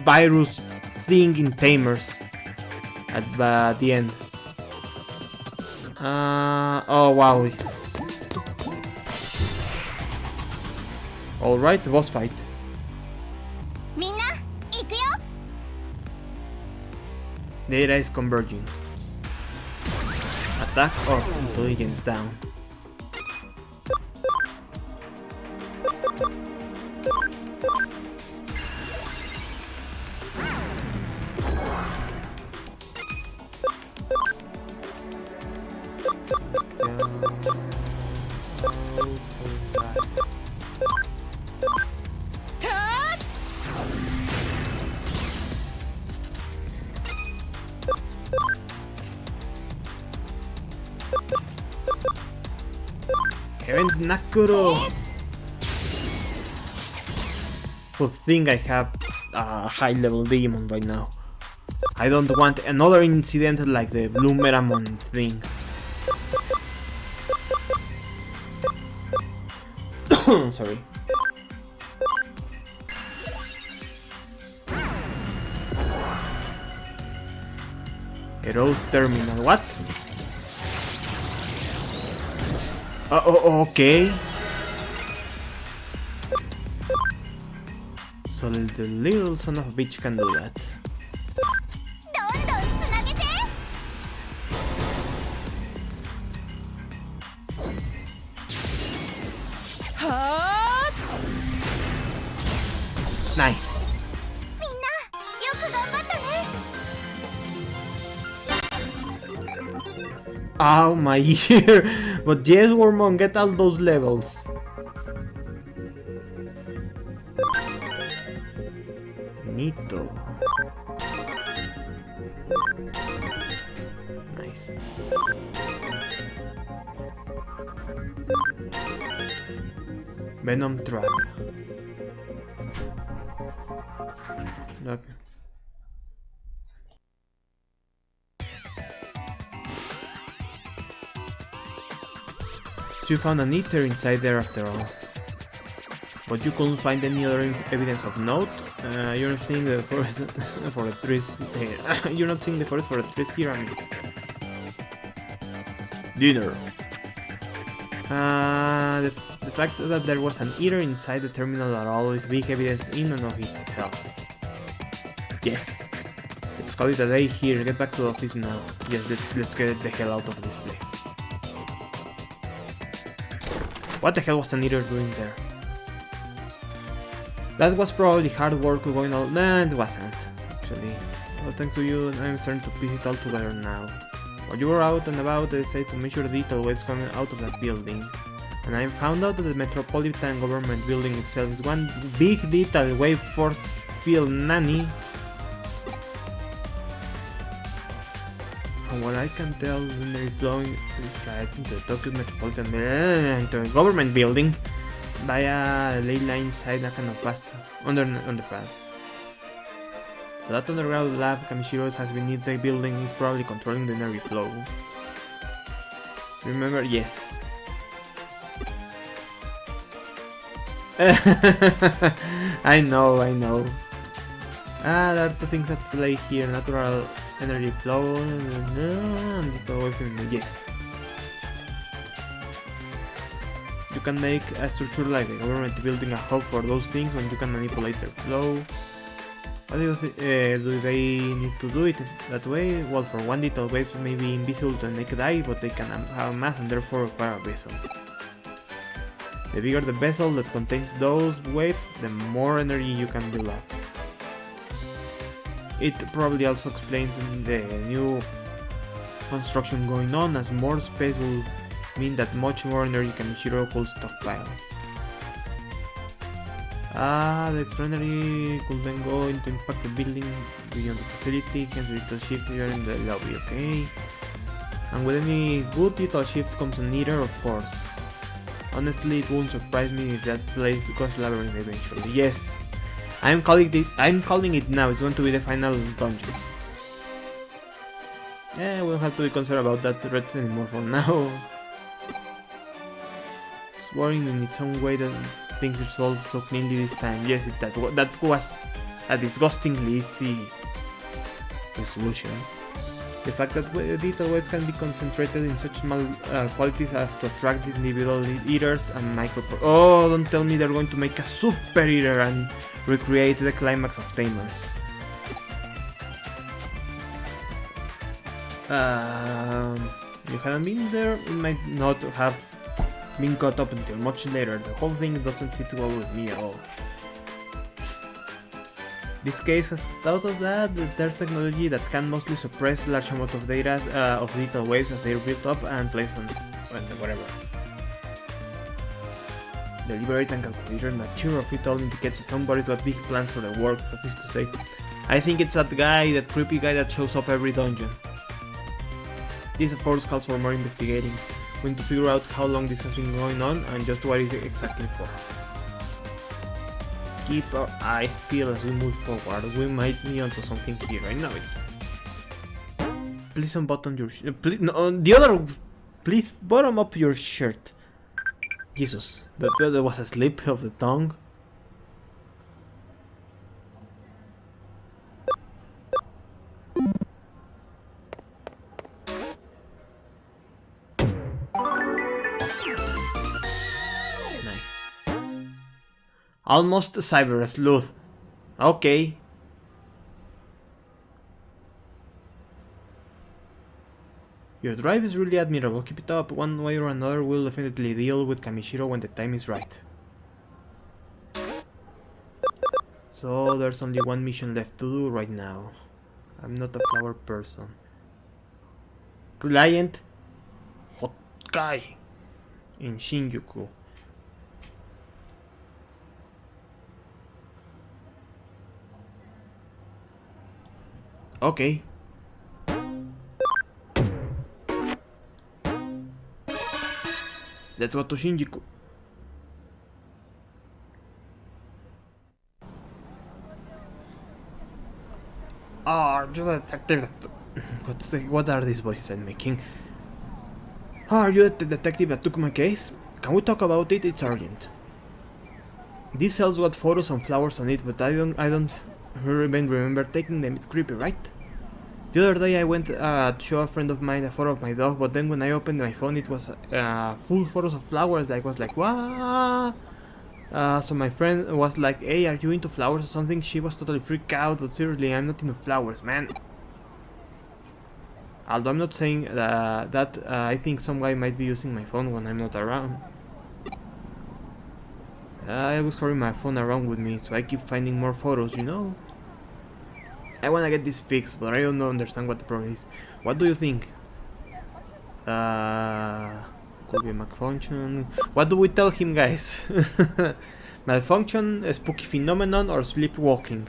A: virus thing in Tamers at the end. Oh wow. Alright, boss fight. Data is converging. Attack of intelligence down. Heavens, Nakuro! Good thing I have a high level Digimon right now. I don't want another incident like the Blue Meramon thing. Sorry. Hero Terminal, what? Okay. So the little son of a bitch can do that. Nice. Ow, my ear! But yes, Wormmon, get all those levels. Nito. Nice. Venom Trap. Okay. So you found an eater inside there after all. But you couldn't find any other evidence of note. You're not seeing the forest for the trees. You're not seeing the forest for the trees here. I mean. Dinner. The fact that there was an eater inside the terminal at all is big evidence in and of itself. Yes. Let's call it a day here. Get back to the office now. Yes, let's get the hell out of this place. What the hell was an eater doing there? That was probably hard work going on. Nah, it wasn't, actually. Well, thanks to you, I'm starting to piece it all together now. While you were out and about, I decided to measure the detail waves coming out of that building. And I found out that the Metropolitan Government building itself is one big detail wave force field nanny. From what I can tell, when there is flowing straight into the Tokyo Metropolitan into the government building via a ley line side that kind of passed underpass. So that underground lab Kamishiro has beneath the building is probably controlling the energy flow. Remember? Yes. I know. There are two things at play here. Natural energy flow and yes. You can make a structure like the government building a hub for those things when you can manipulate their flow. What do you do they need to do it that way? Well, for one, detail waves may be invisible to the naked eye, but they can have mass and therefore require a vessel. The bigger the vessel that contains those waves, the more energy you can build up. It probably also explains the new construction going on, as more space will mean that much more energy Kamishiro could stockpile. The extra energy could then go into impact the building beyond the facility, hence a little shift here in the lobby, okay? And with any good little shift comes an eater, of course. Honestly, it won't surprise me if that place goes labyrinth eventually. Yes, I'm calling it now. It's going to be the final dungeon. Yeah, we don't have to be concerned about that threat anymore for now. It's worrying in its own way that things resolved so cleanly this time. Yes, that was a disgustingly easy resolution. The fact that detail waves can be concentrated in such small qualities as to attract individual eaters and micro. Oh, don't tell me they're going to make a super eater and recreate the climax of Tamers. You haven't been there, it might not have been caught up until much later. The whole thing doesn't sit well with me at all. This case has thought of that there's technology that can mostly suppress large amount of data of digital waves as they're built up and placed on whatever. The deliberate and calculated nature of it all indicates that somebody's got big plans for the work, suffice to say. I think it's that guy, that creepy guy that shows up every dungeon. This of course calls for more investigating. We need to figure out how long this has been going on and just what it's exactly for. Keep our eyes peeled as we move forward. We might be onto something here. I know it. Please unbutton your shirt. No, the other. Please bottom up your shirt. Jesus, that was a slip of the tongue. Almost cyber sleuth. Okay. Your drive is really admirable. Keep it up. One way or another, we'll definitely deal with Kamishiro when the time is right. So there's only one mission left to do right now. I'm not a flower person. Client Hot Guy in Shinjuku. Okay. Let's go to Shinjuku.
C: Ah, you're the detective that...
A: What are these voices I'm making? Are you the detective that took my case? Can we talk about it? It's urgent. This cell's got photos and flowers on it, but I don't even remember taking them. It's creepy, right? The other day I went to show a friend of mine a photo of my dog, but then when I opened my phone it was full photos of flowers. I was like, what? So my friend was like, hey, are you into flowers or something? She was totally freaked out, but seriously, I'm not into flowers, man. Although I'm not saying that I think some guy might be using my phone when I'm not around. I always carry my phone around with me, so I keep finding more photos, you know? I wanna get this fixed, but I don't understand what the problem is. What do you think? Could be a malfunction. What do we tell him, guys? Malfunction, a spooky phenomenon, or sleepwalking?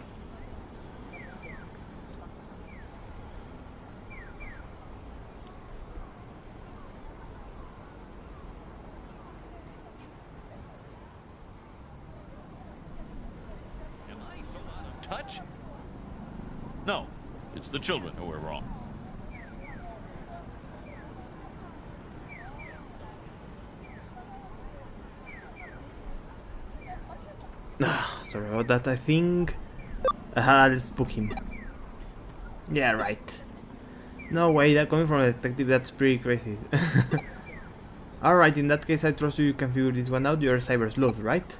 D: Am I so out of touch? No, it's the children who are wrong.
A: Sorry about that, I think... let's book him. Yeah, right. No way, that coming from a detective, that's pretty crazy. Alright, in that case I trust you can figure this one out. You're a cyber sleuth, right?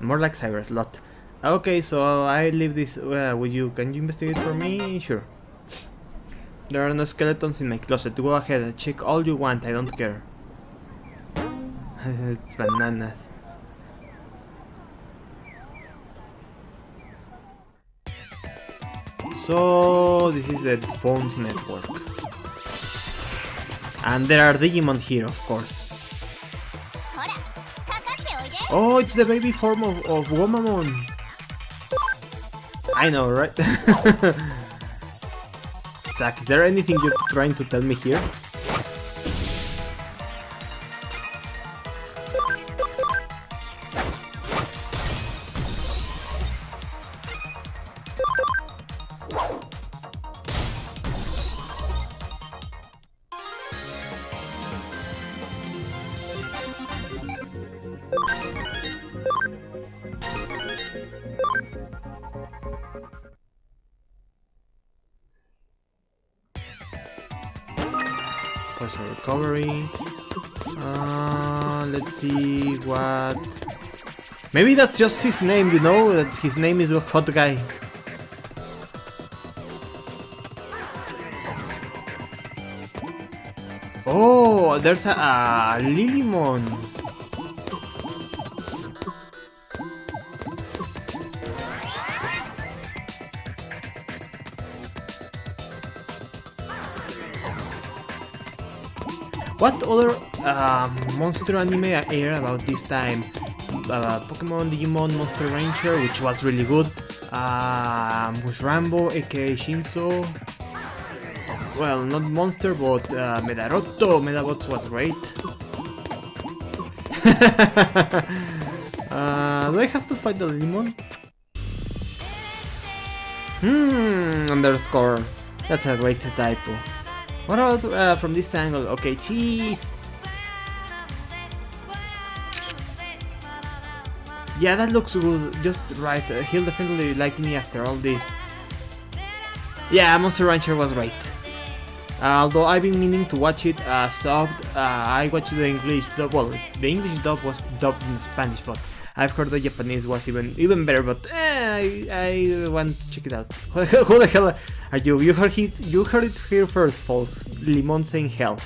A: More like cyber slot. Okay, so I leave this with you. Can you investigate for me? Sure. There are no skeletons in my closet. Go ahead, check all you want, I don't care. It's bananas. So this is the phone's network. And there are Digimon here, of course. Oh, it's the baby form of Womamon. I know, right? Zach, is there anything you're trying to tell me here? Partial recovery. Let's see what. Maybe that's just his name, you know? That his name is a hot guy. Oh, there's a Lilymon. What other monster anime aired about this time? Pokemon, Digimon, Monster Rancher, which was really good. Bush Rambo, aka Shinso. Well, not Monster, but Medaroto. Medabots was great. Do I have to fight the Digimon? Underscore. That's a great typo. What about from this angle? Okay, cheese. Yeah, that looks good. Just right. He'll definitely like me after all this. Yeah, Monster Rancher was great. Although I've been meaning to watch it subbed. I watched the English dub. Well, the English dub was dubbed in Spanish, but I've heard the Japanese was even better. But I want to check it out. Who the hell are you? You heard it here first, folks. Limon saying hell.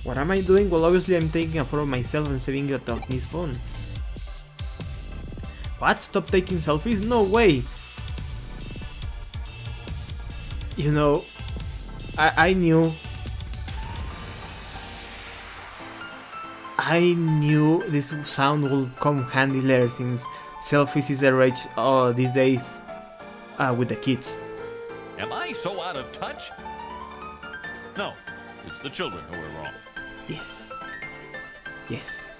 A: What am I doing? Well, obviously I'm taking a photo of myself and saving it on his phone. What? Stop taking selfies? No way! You know, I knew this sound will come handy later, since selfies is a rage these days with the kids.
D: Am I so out of touch? No, it's the children who are wrong.
A: Yes. Yes.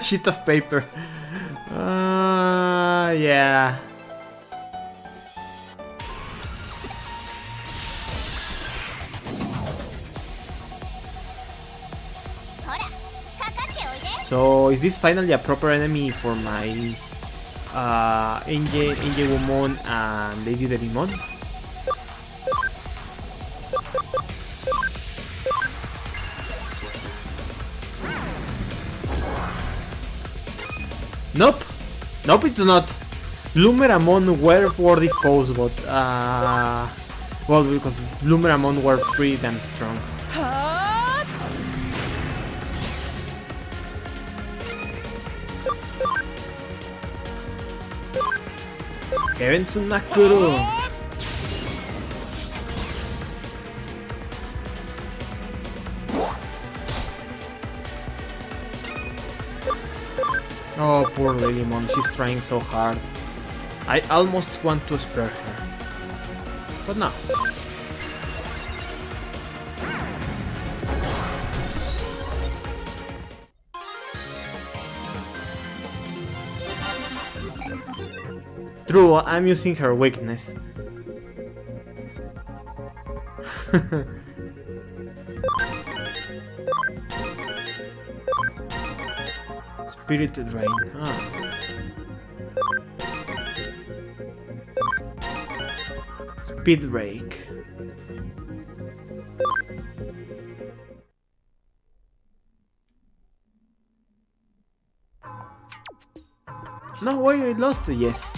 A: Sheet of paper. Yeah. So is this finally a proper enemy for my Angewomon and Lady Devimon? Nope! Nope, it's not! Lumeramon were worthy foes, but well, because Lumeramon were pretty damn strong. Kevin Sunakuru! Oh, poor Lilymon, she's trying so hard. I almost want to spare her. But no. True, I'm using her weakness. Spirit Drain. Speed Break. No way, I lost it, yes.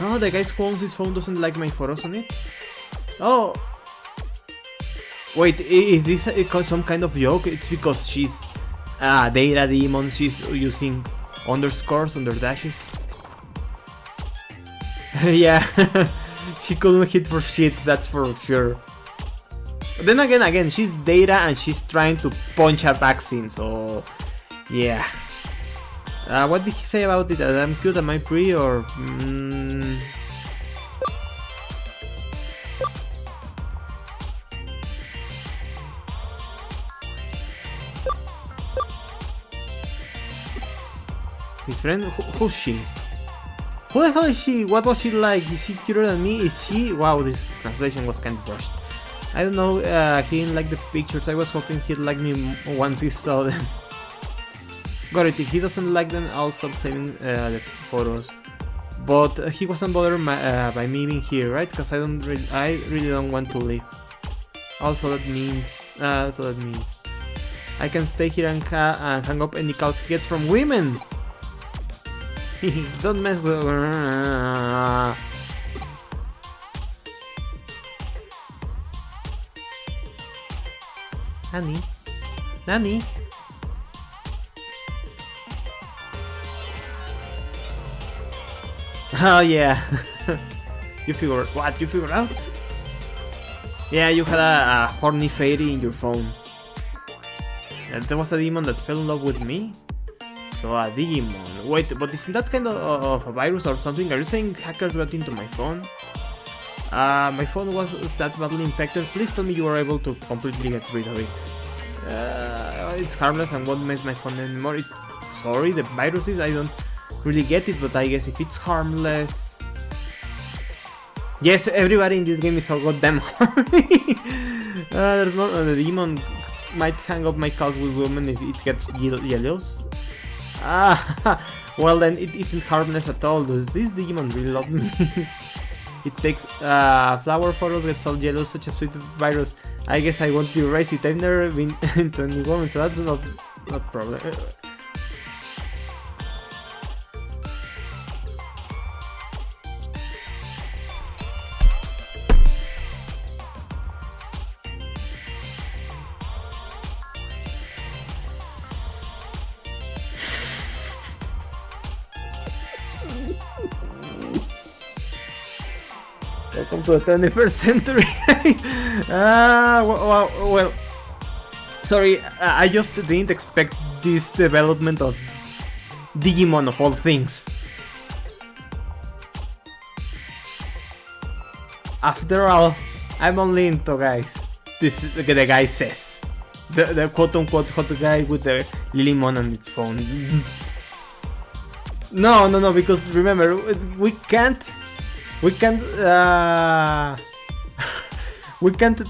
A: Oh, the guy who owns this phone doesn't like my photos on it? Oh! Wait, is this some kind of joke? It's because she's data demon, she's using underscores, under dashes. Yeah, she couldn't hit for shit, that's for sure. But then again, she's data and she's trying to punch a vaccine, so yeah. What did he say about it? That I'm cute, am I pretty, or... His friend? Who's she? Who the hell is she? What was she like? Is she cuter than me? Is she? Wow, this translation was kind of rushed. I don't know, he didn't like the pictures. I was hoping he'd like me once he saw them. Got it, if he doesn't like them, I'll stop saving the photos. But he wasn't bothered by me being here, right? Because I really don't want to leave. Also, that means I can stay here and hang up any calls he gets from women. Don't mess with... Nani? Oh yeah. You figured what? You figured out? Yeah, you had a horny fairy in your phone. And there was a demon that fell in love with me? So a Digimon. Wait, but isn't that kind of a virus or something? Are you saying hackers got into my phone? My phone was that badly infected. Please tell me you were able to completely get rid of it. It's harmless and won't mess my phone anymore. Sorry, the viruses, I don't really get it, but I guess if it's harmless... Yes, everybody in this game is so goddamn horny. There's no... the demon might hang up my calls with women if it gets jealous. Well then, it isn't harmless at all. Does this Digimon really love me? It takes flower photos, gets all jealous, such a sweet virus. I guess I want to erase it. I've never been into any woman, so that's not problem. Welcome to the 21st century. Well, sorry, I just didn't expect this development of Digimon of all things. After all, I'm only into guys. This the guy says. The quote-unquote hot guy with the Lilymon on its phone. No, because remember, we can't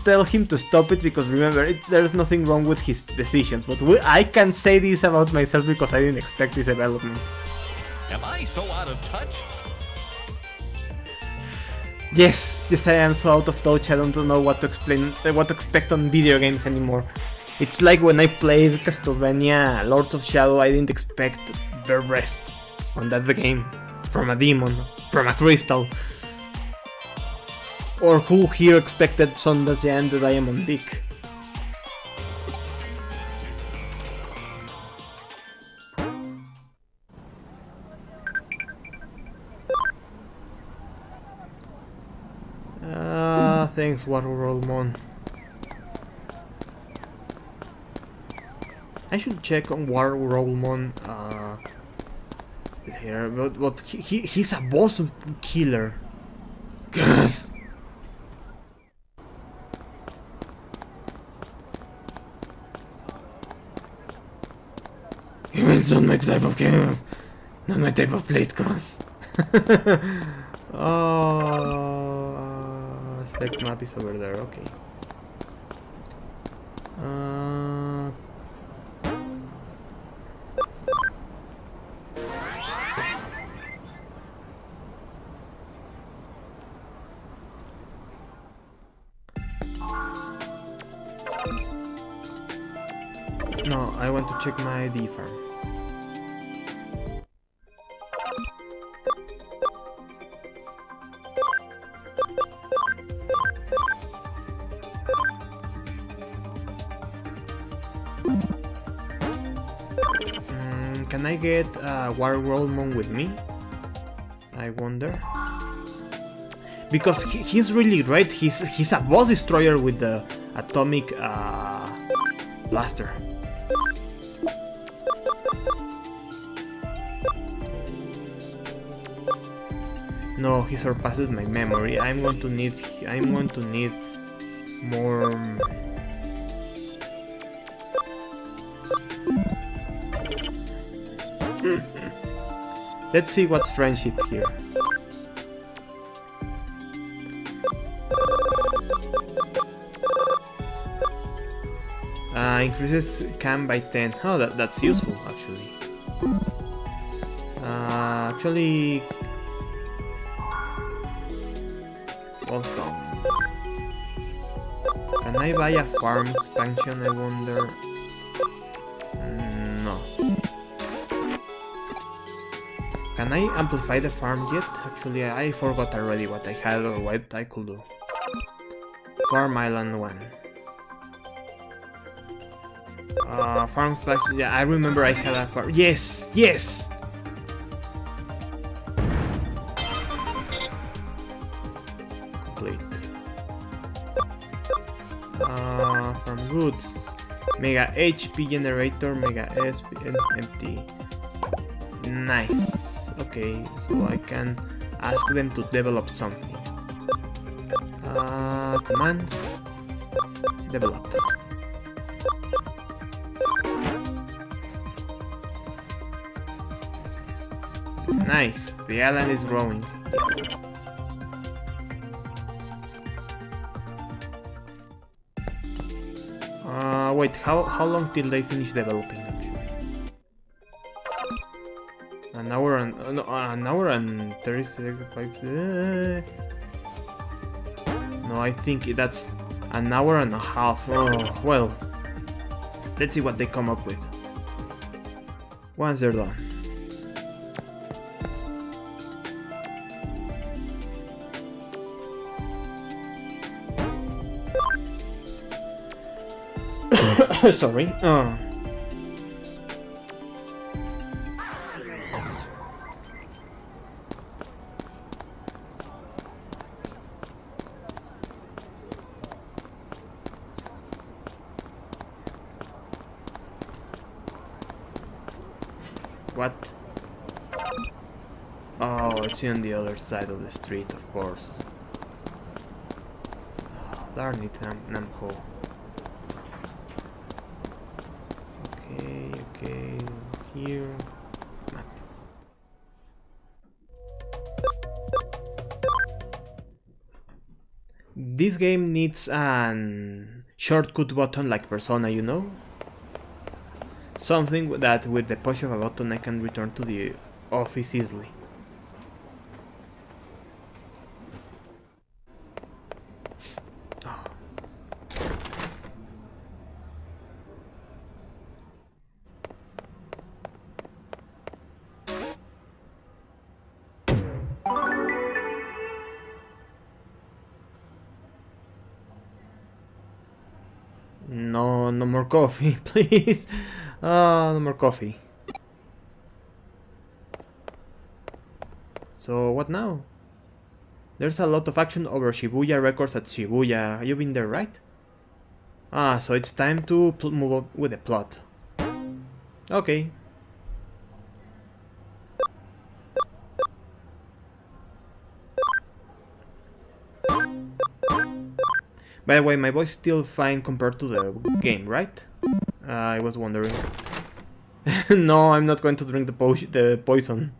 A: tell him to stop it, because remember, there's nothing wrong with his decisions, but I can say this about myself because I didn't expect this development.
D: Am I so out of touch?
A: Yes, I am so out of touch. I don't know what to expect on video games anymore. It's like when I played Castlevania Lords of Shadow, I didn't expect the rest on that game from a demon, from a crystal. Or who here expected Sonda's Jan the Diamond Dick? Thanks, Warrollmon. I should check on Warrollmon here, but he's a boss killer. Yes. It's not my type of chaos, not my type of place, cause. Select map is over there. Okay. No, I want to check my D farm. can I get War Rollmon with me? I wonder. Because he's really great. He's a boss destroyer with the atomic blaster. No, he surpasses my memory. I'm going to need more. Let's see what's friendship here. Increases cam by 10. Oh, that's useful actually. Actually, welcome. Can I buy a farm expansion? I wonder. No. Can I amplify the farm yet? Actually, I forgot already what I had or what I could do. Farm Island 1. Farm flash. Yeah, I remember I had a farm. Yes, yes. Complete. Farm goods. Mega HP generator. Mega SP and empty. Nice. Okay, so I can ask them to develop something. Command. Develop. Nice, the island is growing. Yes. Wait, how long till they finish developing actually? An hour and no, an hour and 35. No, I think that's an hour and a half. Oh, well, let's see what they come up with once they're done. Sorry. What? Oh, it's on the other side of the street, of course. Oh, darn it, Namco. Okay, here. Map. This game needs an shortcut button like Persona, you know? Something that with the push of a button I can return to the office easily. No, no more coffee, please. No more coffee. So what now? There's a lot of action over Shibuya Records at Shibuya. You've been there, right? Ah, so it's time to move up with the plot. Okay. By the way, my voice is still fine compared to the game, right? I was wondering. No, I'm not going to drink the poison.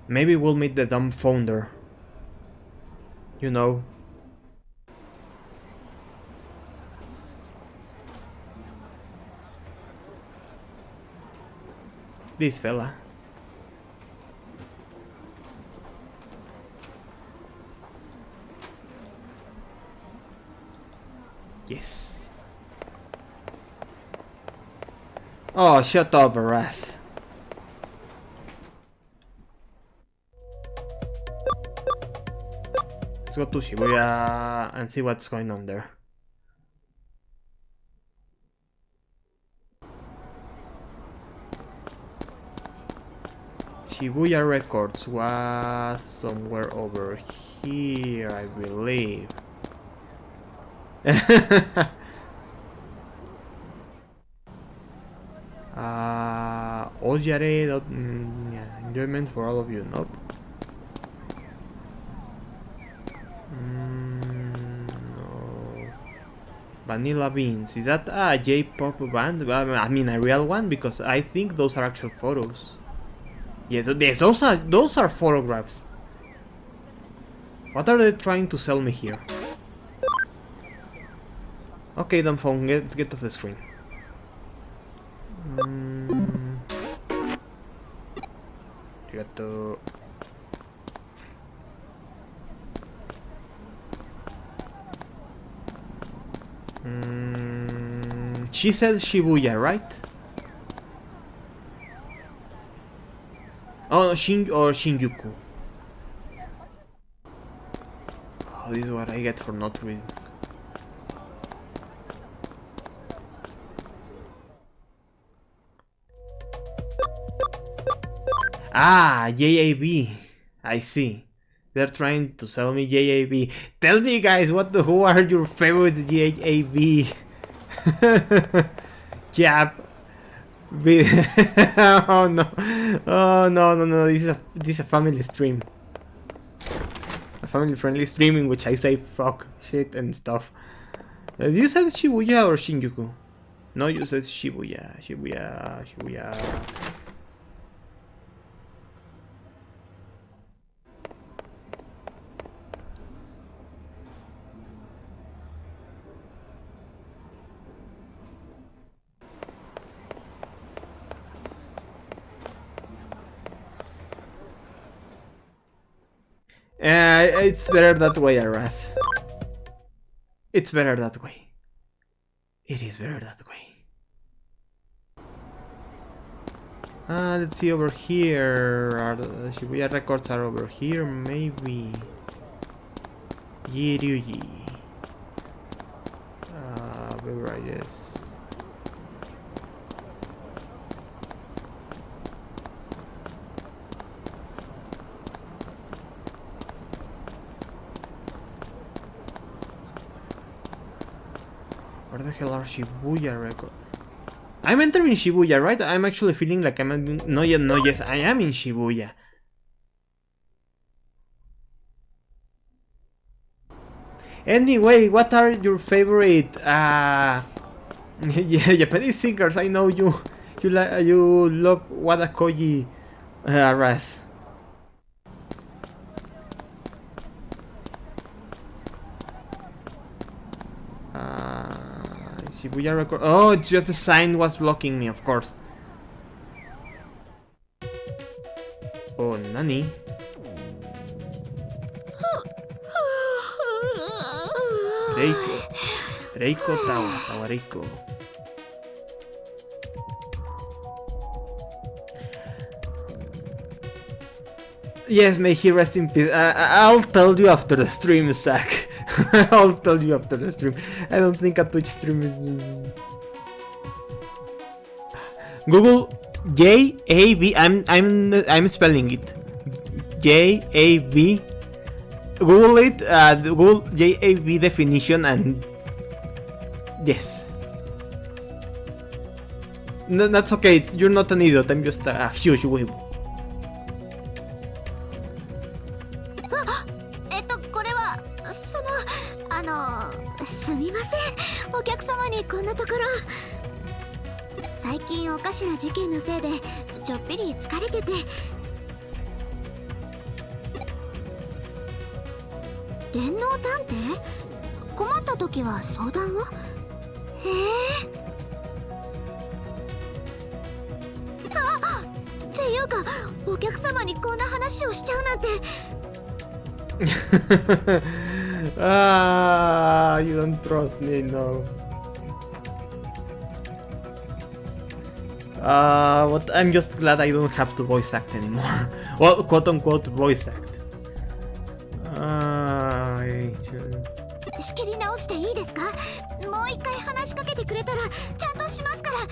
A: Maybe we'll meet the dumb founder. You know. This fella. Yes. Oh, shut up, Aras. Let's go to Shibuya and see what's going on there. Shibuya Records was somewhere over here, I believe. Ojare, yeah, enjoyment for all of you. Nope. No. Vanilla Beans. Is that a J-pop band? I mean, a real one, because I think those are actual photos. Yes, those are photographs. What are they trying to sell me here? Okay, dumb phone, get off the screen. Arigato. She said Shibuya, right? Oh, Shinjuku. Oh, this is what I get for not reading. Ah, JAB. I see. They're trying to sell me JAB. Tell me, guys, who are your favorite JAB? Jab. Oh no! Oh no! This is a family stream. A family-friendly stream in which I say fuck, shit, and stuff. You said Shibuya or Shinjuku? No, you said Shibuya. Shibuya. It's better that way, Aras. It's better that way. It is better that way. Let's see over here. The Shibuya records are over here, maybe. Yiryuji. Beverages. Where the hell are Shibuya records? I'm entering Shibuya, right? I'm actually feeling like I'm in... No, yes, I am in Shibuya. Anyway, what are your favorite Japanese singers? I know you love Wadakoji Ras. Shibuya record. Oh, it's just the sign was blocking me, of course. Oh, nani? Reiko Tawa Reiko. Yes, may he rest in peace. I'll tell you after the stream, Zach. I'll tell you after the stream. I don't think a Twitch stream is... Google JAB. I'm spelling it. JAB. Google it. Google JAB definition and yes. No, that's okay. You're not an idiot. I'm just a huge weeb.
E: すみません、お客様にこんなところ。最近おかしな事件のせいでちょっぴり疲れてて。電脳探偵？困った時は相談を？へえ。っていうか、お客様にこんな話をしちゃうなんて。
A: You don't trust me, no. What? I'm just glad I don't have to voice act anymore. Well, quote unquote voice act.
E: 仕切り直していいですか？もう一回話しかけてくれたらちゃんとしますから。ね。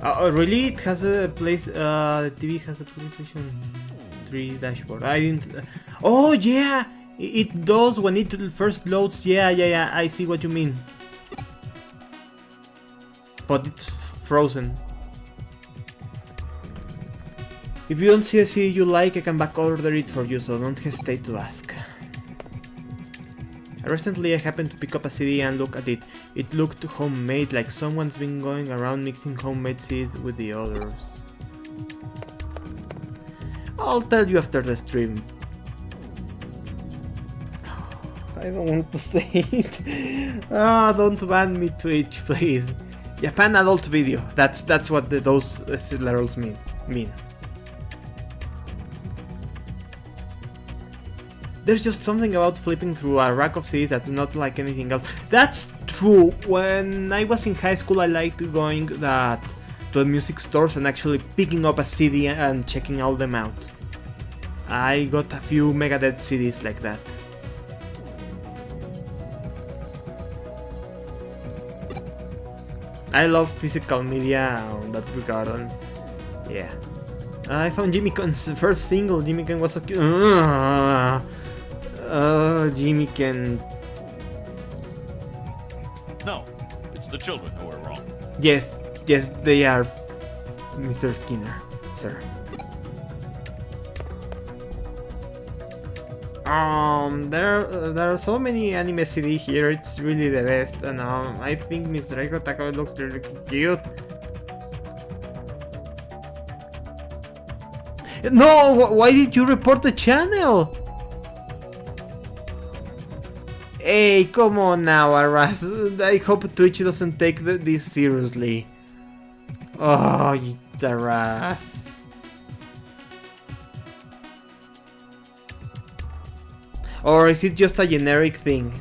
A: Oh, really? It has a place. The TV has a PlayStation 3 dashboard. I didn't. Oh yeah, it does when it first loads. Yeah. I see what you mean. But it's frozen. If you don't see a CD you like, I can back order it for you, so don't hesitate to ask. Recently I happened to pick up a CD and look at it. It looked homemade, like someone's been going around mixing homemade CDs with the others. I'll tell you after the stream. I don't want to say it. Ah, don't ban me, Twitch, please. Japan adult video. That's what those letters mean. There's just something about flipping through a rack of CDs that's not like anything else. That's true. When I was in high school, I liked going to music stores and actually picking up a CD and checking all them out. I got a few Megadeth CDs like that. I love physical media on that regard, and yeah. I found Jimmy Con's first single. Jimmy Con was so cute. Jimmy Ken.
D: No, it's the children who are wrong.
A: Yes, they are, Mr. Skinner, sir. There are so many anime CD here. It's really the best, and I think Mr. Eiko Tako looks really cute. No, why did you report the channel? Hey, come on now, Aras. I hope Twitch doesn't take this seriously. Oh, Aras. Or is it just a generic thing?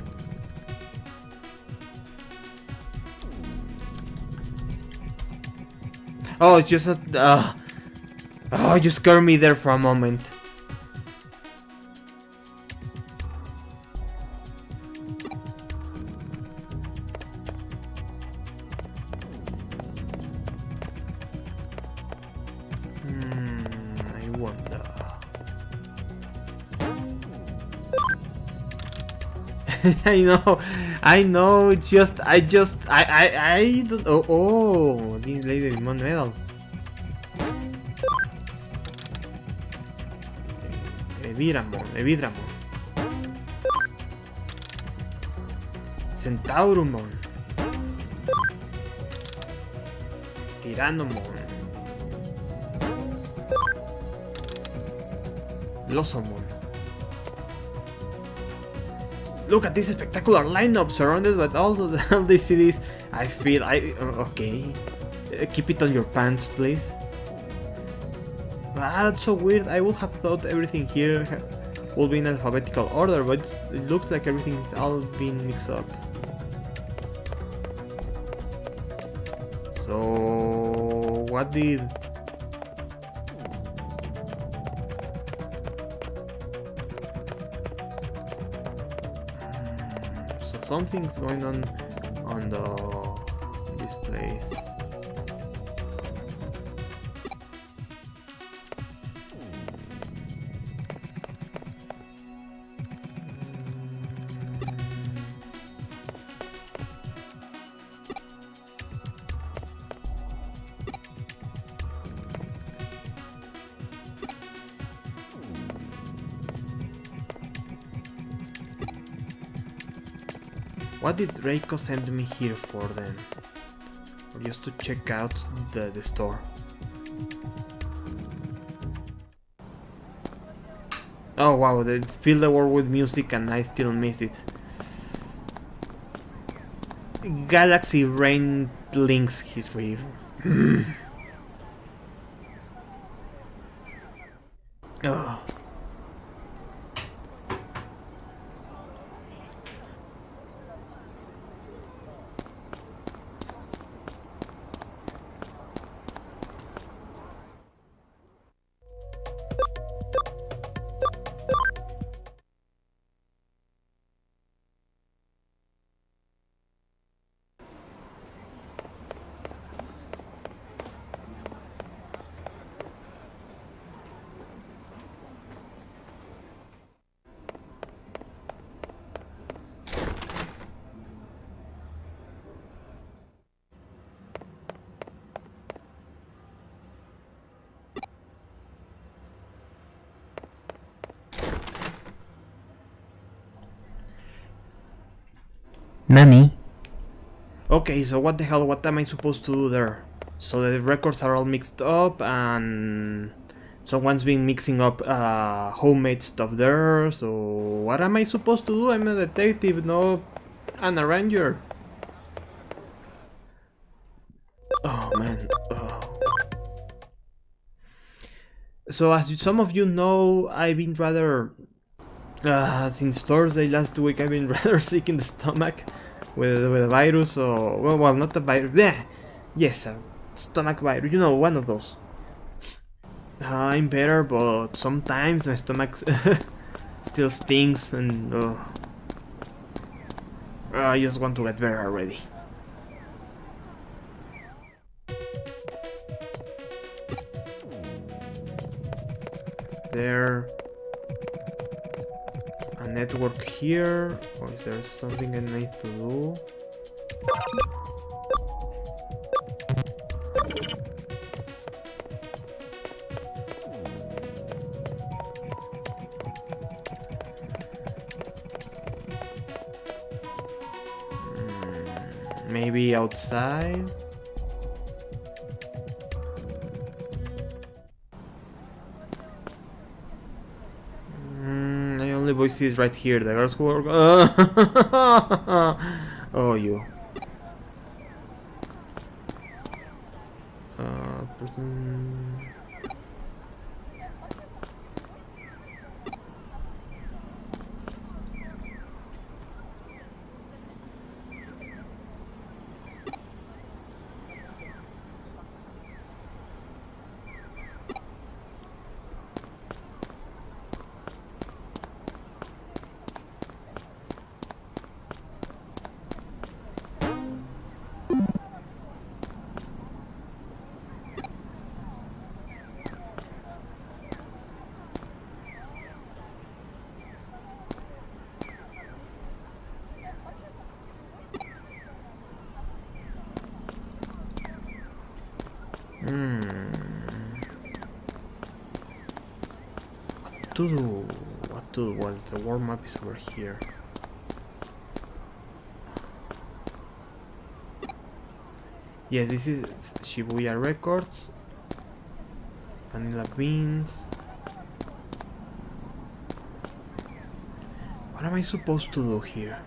A: Oh, it's just a... oh, you scared me there for a moment. I wonder. I know, it's just, I don't, oh, this lady Digimon medal. Evidramon. Centaurumon. Tyrannomon. Losomon. Look at this spectacular lineup surrounded by all these CDs. I feel okay. Keep it on your pants, please. That's so weird. I would have thought everything here will be in alphabetical order, but it looks like everything's all been mixed up. So what did... so something's going on this place. What did Reiko send me here for then? Or just to check out the store? Oh wow, they fill the world with music and I still miss it. Galaxy Rain Lynx history. Oh.
B: Nani?
A: Okay, so what the hell, what am I supposed to do there? So the records are all mixed up and someone's been mixing up homemade stuff there, so what am I supposed to do? I'm a detective, not an arranger. Oh man. Oh. So as some of you know, I've been rather since Thursday last week I've been rather sick in the stomach with a virus, so well not a virus. Yes, a stomach virus. You know, one of those. I'm better, but sometimes my stomach still stings, and I just want to get better already. There a network here, or is there something I need to do? Maybe outside? I only voice is right here. The girls who are. Oh, you. Person. What to do? Well, the war map is over here. Yes, this is Shibuya Records. Vanilla Beans. What am I supposed to do here?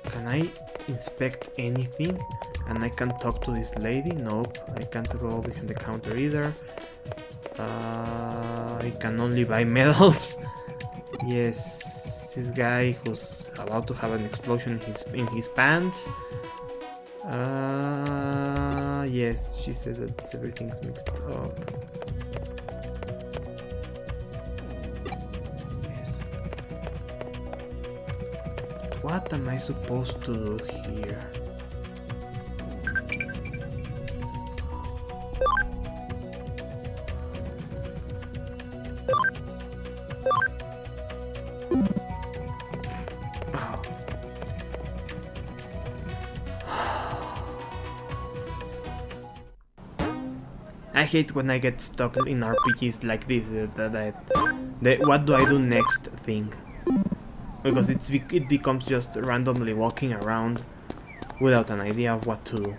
A: Can I inspect anything? And I can't talk to this lady? Nope. I can't go behind the counter either. I can only buy medals. Yes, this guy who's about to have an explosion in his pants. Yes, she said that everything's mixed up. Yes. What am I supposed to do here? I hate when I get stuck in RPGs like this, the what do I do next thing. Because it becomes just randomly walking around without an idea of what to do.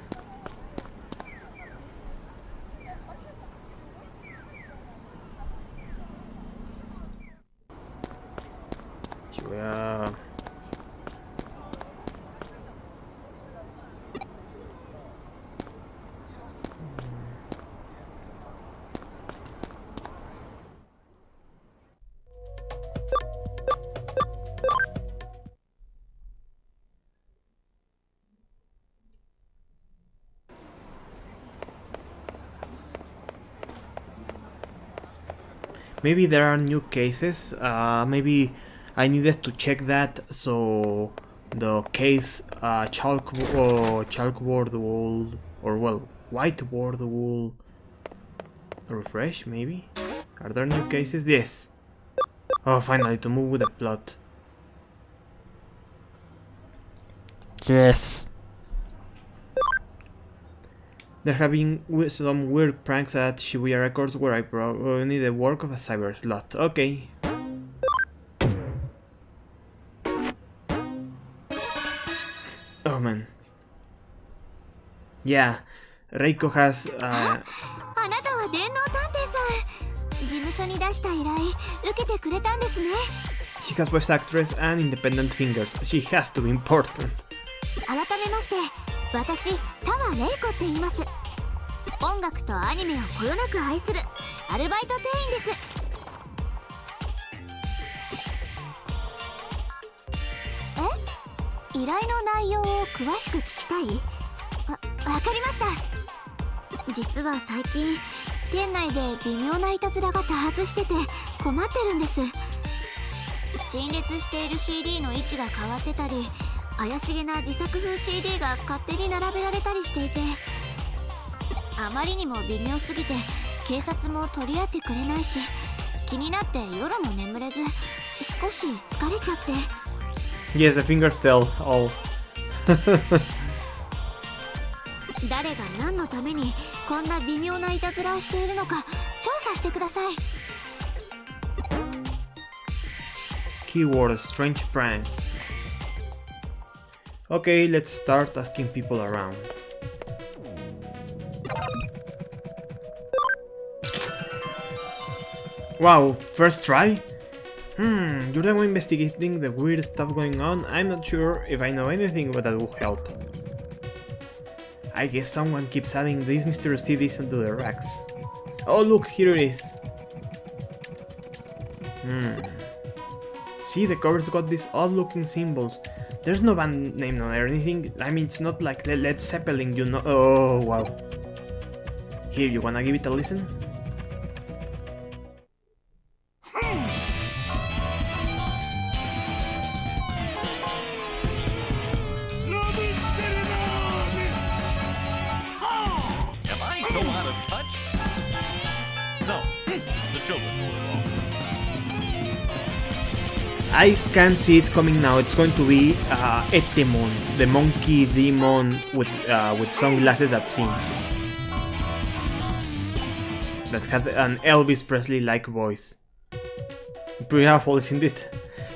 A: Maybe there are new cases, maybe I needed to check that, so the case chalkboard will, or well, whiteboard will refresh, maybe? Are there new cases? Yes! Oh, finally, to move with the plot.
B: Yes.
A: There have been some weird pranks at Shibuya Records where I probably the work of a cyber slot. Okay. Oh man. Yeah, Reiko has
E: あなたは電脳探偵さん。事務所に出した依頼受けてくれたんですね。
A: she has voice actress and independent fingers. She has to be important.
E: 改めまして、私田和玲子って言います。音楽とアニメをこよなく愛するアルバイト店員です。え？依頼の内容を詳しく聞きたい？わかりました。実は最近店内で微妙ないたずらが多発してて困ってるんです。陳列している CD の位置が変わってたり、怪しげな自作風 CD が勝手に並べられたりしていて、あまりにも微妙すぎて警察も取り合ってくれないし、気になって夜も眠れず少し疲れちゃって。
A: Yes, the fingers tell all.
E: 誰が何のためにこんな微妙ないたずらをしているのか調査してください。
A: Keyword strange pranks. Okay, let's start asking people around. Wow, first try? You're the one investigating the weird stuff going on. I'm not sure if I know anything, but that will help. I guess someone keeps adding these mysterious CDs onto the racks. Oh look, here it is. See, the cover's got these odd-looking symbols. There's no band name or anything. I mean, it's not like Led Zeppelin, you know. Oh, wow. Here, you wanna give it a listen?
D: Am I so out of touch? No, it's the children who are wrong.
A: I can see it coming now. It's going to be Etemon, the monkey demon with sunglasses that sings. That had an Elvis Presley-like voice. Pretty awful, isn't it?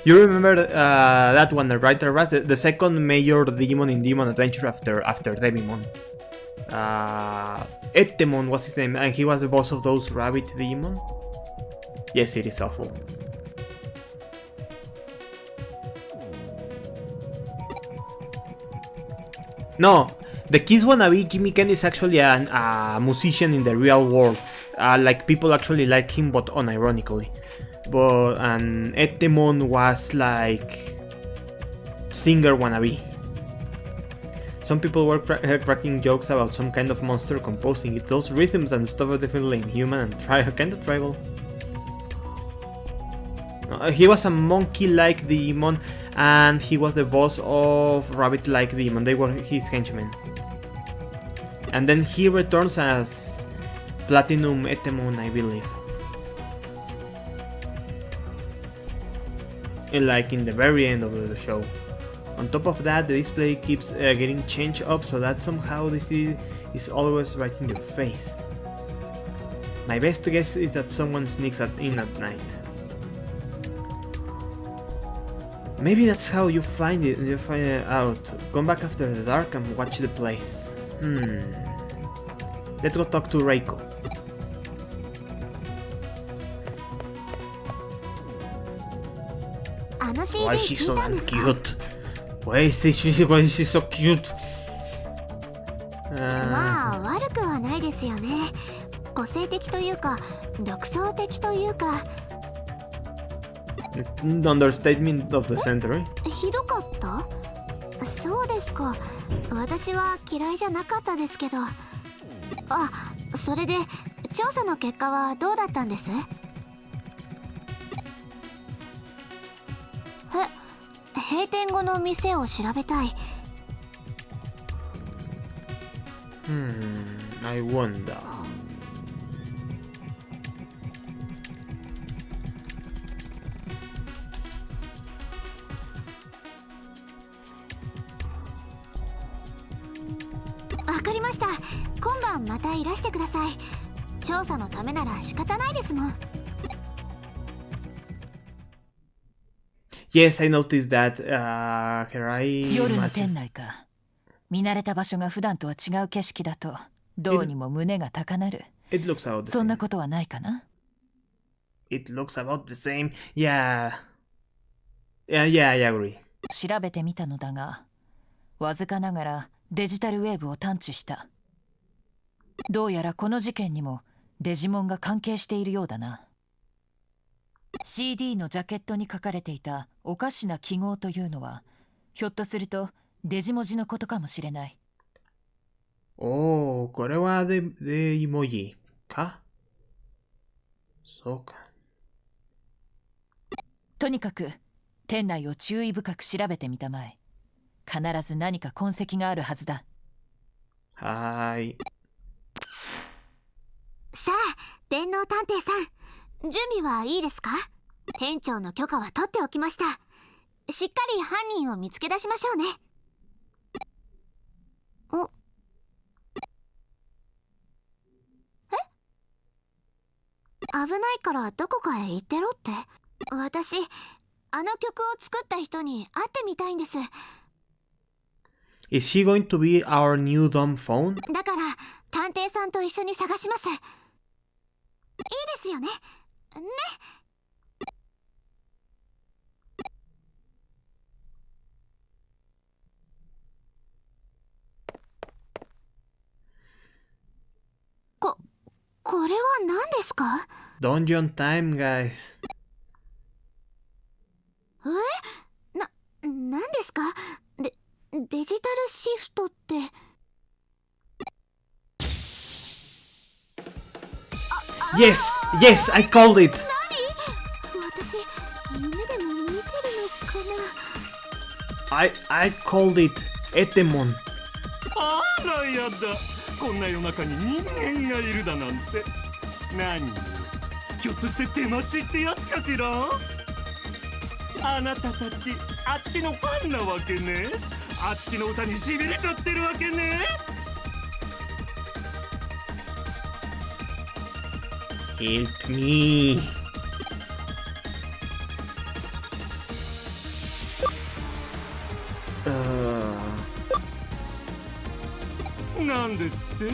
A: You remember that one, right? Raz, the second major Digimon in Digimon Adventure after Devimon. Etemon was his name, and he was the boss of those rabbit Digimon. Yes, it is awful. No, the Kiss wannabe Jimmy Ken is actually a musician in the real world. Like, people actually like him, but unironically. But and Etemon was like singer wannabe. Some people were cracking jokes about some kind of monster composing it. Those rhythms and stuff are definitely inhuman and kind of tribal. He was a monkey-like demon, and he was the boss of rabbit-like demon. They were his henchmen. And then he returns as Platinum Etemon, I believe. Like in the very end of the show. On top of that, the display keeps getting changed up so that somehow this is always right in your face. My best guess is that someone sneaks in at night. Maybe that's how you find it. You find it out. Come back after the dark and watch the place. Let's go talk to Reiko. Why is she so damn cute? Why is she so cute?
E: まあ悪くはないですよね。個性的というか独創的というか。
A: Understatement of the century.
E: ひどかった？そうですか。私は嫌いじゃなかったですけど。あ、それで調査の結果はどうだったんです？閉店後の店を調べたい。
A: I wonder.
E: またいらしてください。調査のためなら仕方ないですもん。
A: Yes, I noticed that. Her eye
F: 夜の
A: matches.
F: 店内か。見慣れた場所が普段とは違う景色だとどうにも胸が高鳴る。
A: It looks about the
F: そん
A: same.
F: なことはないかな。
A: It looks about the same. Yeah. Yeah, I agree.
F: 調べてみたのだが、わずかながらデジタルウェーブを探知した。どうやらこの事件にもデジモンが関係しているようだな。CD のジャケットに書かれていたおかしな記号というのは、ひょっとするとデジ文字のことかもしれない。
A: Oh, これはでイモジか？そうか。
F: とにかく店内を注意深く調べてみたまえ。必ず何か痕跡があるはずだ。
A: はーい。
E: さあ、電脳探偵さん、準備はいいですか？店長の許可は取っておきました。しっかり犯人を見つけ出しましょうね。お、危ないからどこかへ行ってろって。私、あの曲を作った人に会ってみたいんです。
A: Is she going to be our new dumb phone?
E: だから探偵さんと一緒に探します。いいですよね。ね。これは何ですか？
A: Dungeon time, guys.
E: 何ですか？デジタルシフトって。
A: Yes, I called it.
E: 私、夢でも見てるのかな。
A: I called it. Etemon.
G: あらやだ、こんな夜中に人間がいるだなんて。何？ひょっとして手待ちってやつかしら？あなたたちあちきのファンなわけね。あちきの歌にしびれちゃってるわけね。
A: Help me.
G: なんですって？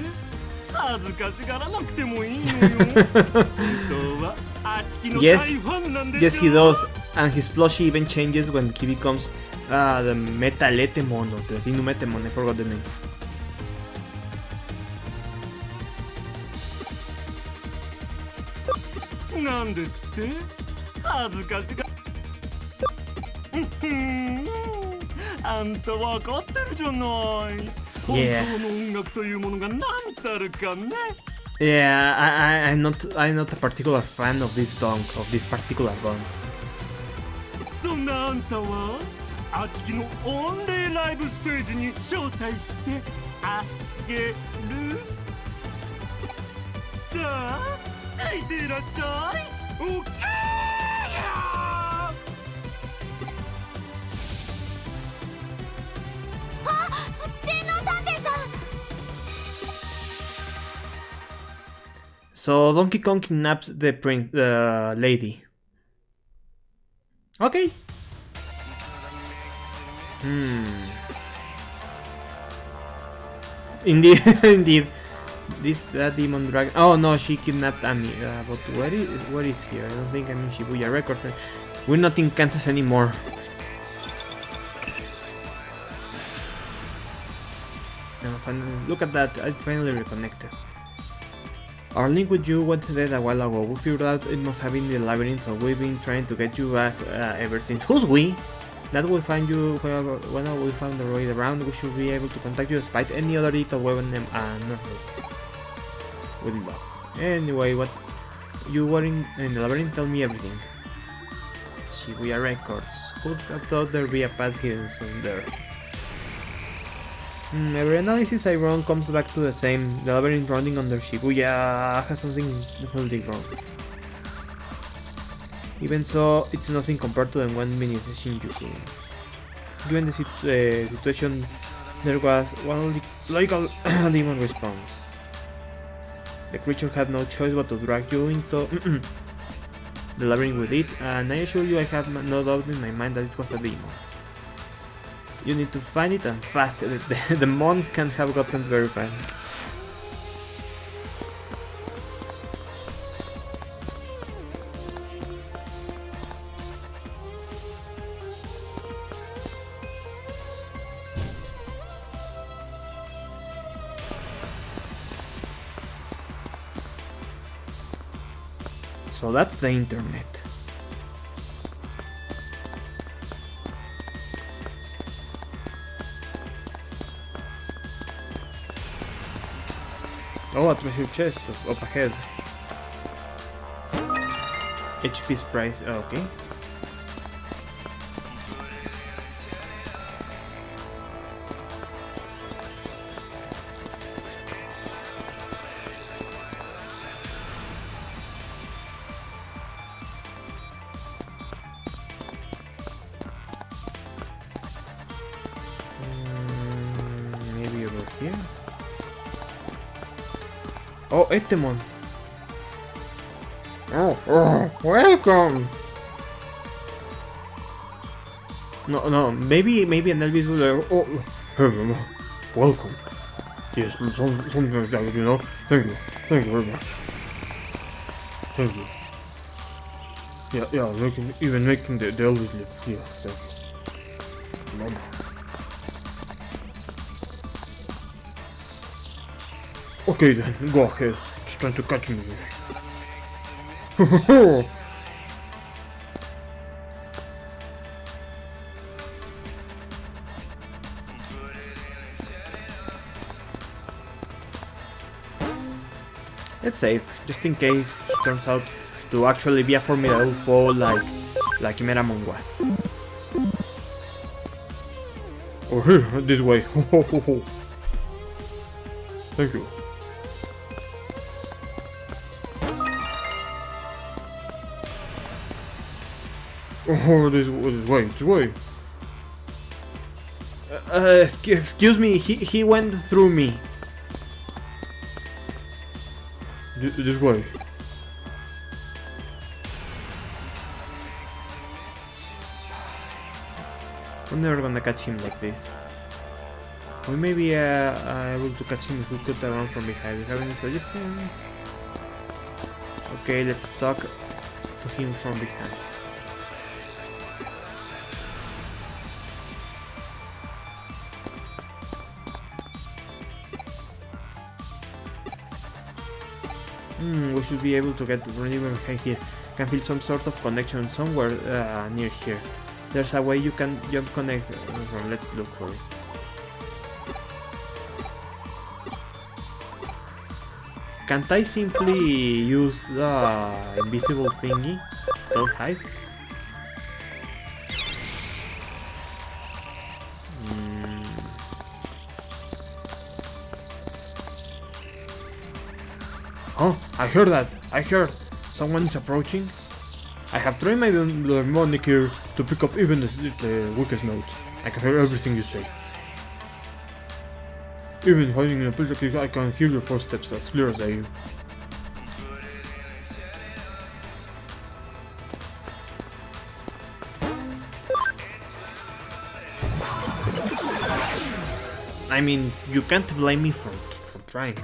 G: 恥ずかしがらなくてもいいのよ。本当はあちきの大ファンなんで
A: Yes,
G: しょ。
A: he does. And his plushie even changes when he becomes the Metaletemon or the Dinumetemon. I forgot the name.
G: なんですって？恥ずかしが。あんたわかってるじゃない。本当の音楽というものが何たるかね。
A: Yeah, I'm not a particular fan of this particular band.
G: そんなあんたはあちきの御礼ライブステージに招待してあげる。さあ、ついていらっしゃい。オッケーや。
E: 電脳探偵さん。
A: So Donkey Kong kidnaps the lady. Okay. Indeed, indeed. That demon dragon. Oh no, she kidnapped Ami. But where is here? I don't think I'm in Shibuya Records. We're not in Kansas anymore. Look at that! I finally reconnected. Our link with you went dead a while ago. We figured out it must have been the labyrinth, so we've been trying to get you back ever since. Who's we? That will find you when we found the way around. We should be able to contact you despite any other lethal weapon not with luck. Anyway, what you were in the labyrinth? Tell me everything. Shibuya Records. Who'd have thought there'd be a path hidden in there? Every analysis I run comes back to the same. The labyrinth running under Shibuya has something definitely wrong. Even so, it's nothing compared to the one beneath Shinjuku. Given the situation, there was one logical demon response. The creature had no choice but to drag you into the labyrinth with it, and I assure you I have no doubt in my mind that it was a demon. You need to find it, and fast. The monk can have gotten very fast. So that's the internet. Oh, a treasure chest up ahead. HP's price, okay. Maybe over here. Oh, Etemon.
C: Oh, welcome.
A: No, maybe an Elvis will. Oh, welcome. Yes, something like that, you know. Thank you very much. Thank you. Yeah, making the Elvis lip. Yeah, thank you. No. Okay then, go ahead. It's trying to catch me. Let's save, just in case it turns out to actually be a formidable foe like Meramon was. Oh, here, this way. Thank you. Oh, this way. Excuse me, he went through me. This way. I'm never gonna catch him like this. We may be able to catch him if we cut around from behind. Do you have any suggestions? Okay, let's talk to him from behind. We should be able to get running behind here. Can feel some sort of connection somewhere near here. There's a way you can jump connect from. Let's look for it. Can't I simply use the invisible thingy? Don't hide. Oh, I heard that. I heard someone is approaching. I have trained my demonic ear to pick up even the weakest note. I can hear everything you say. Even hiding in a place like this, I can hear your footsteps as clear as I do. I mean, you can't blame me for trying.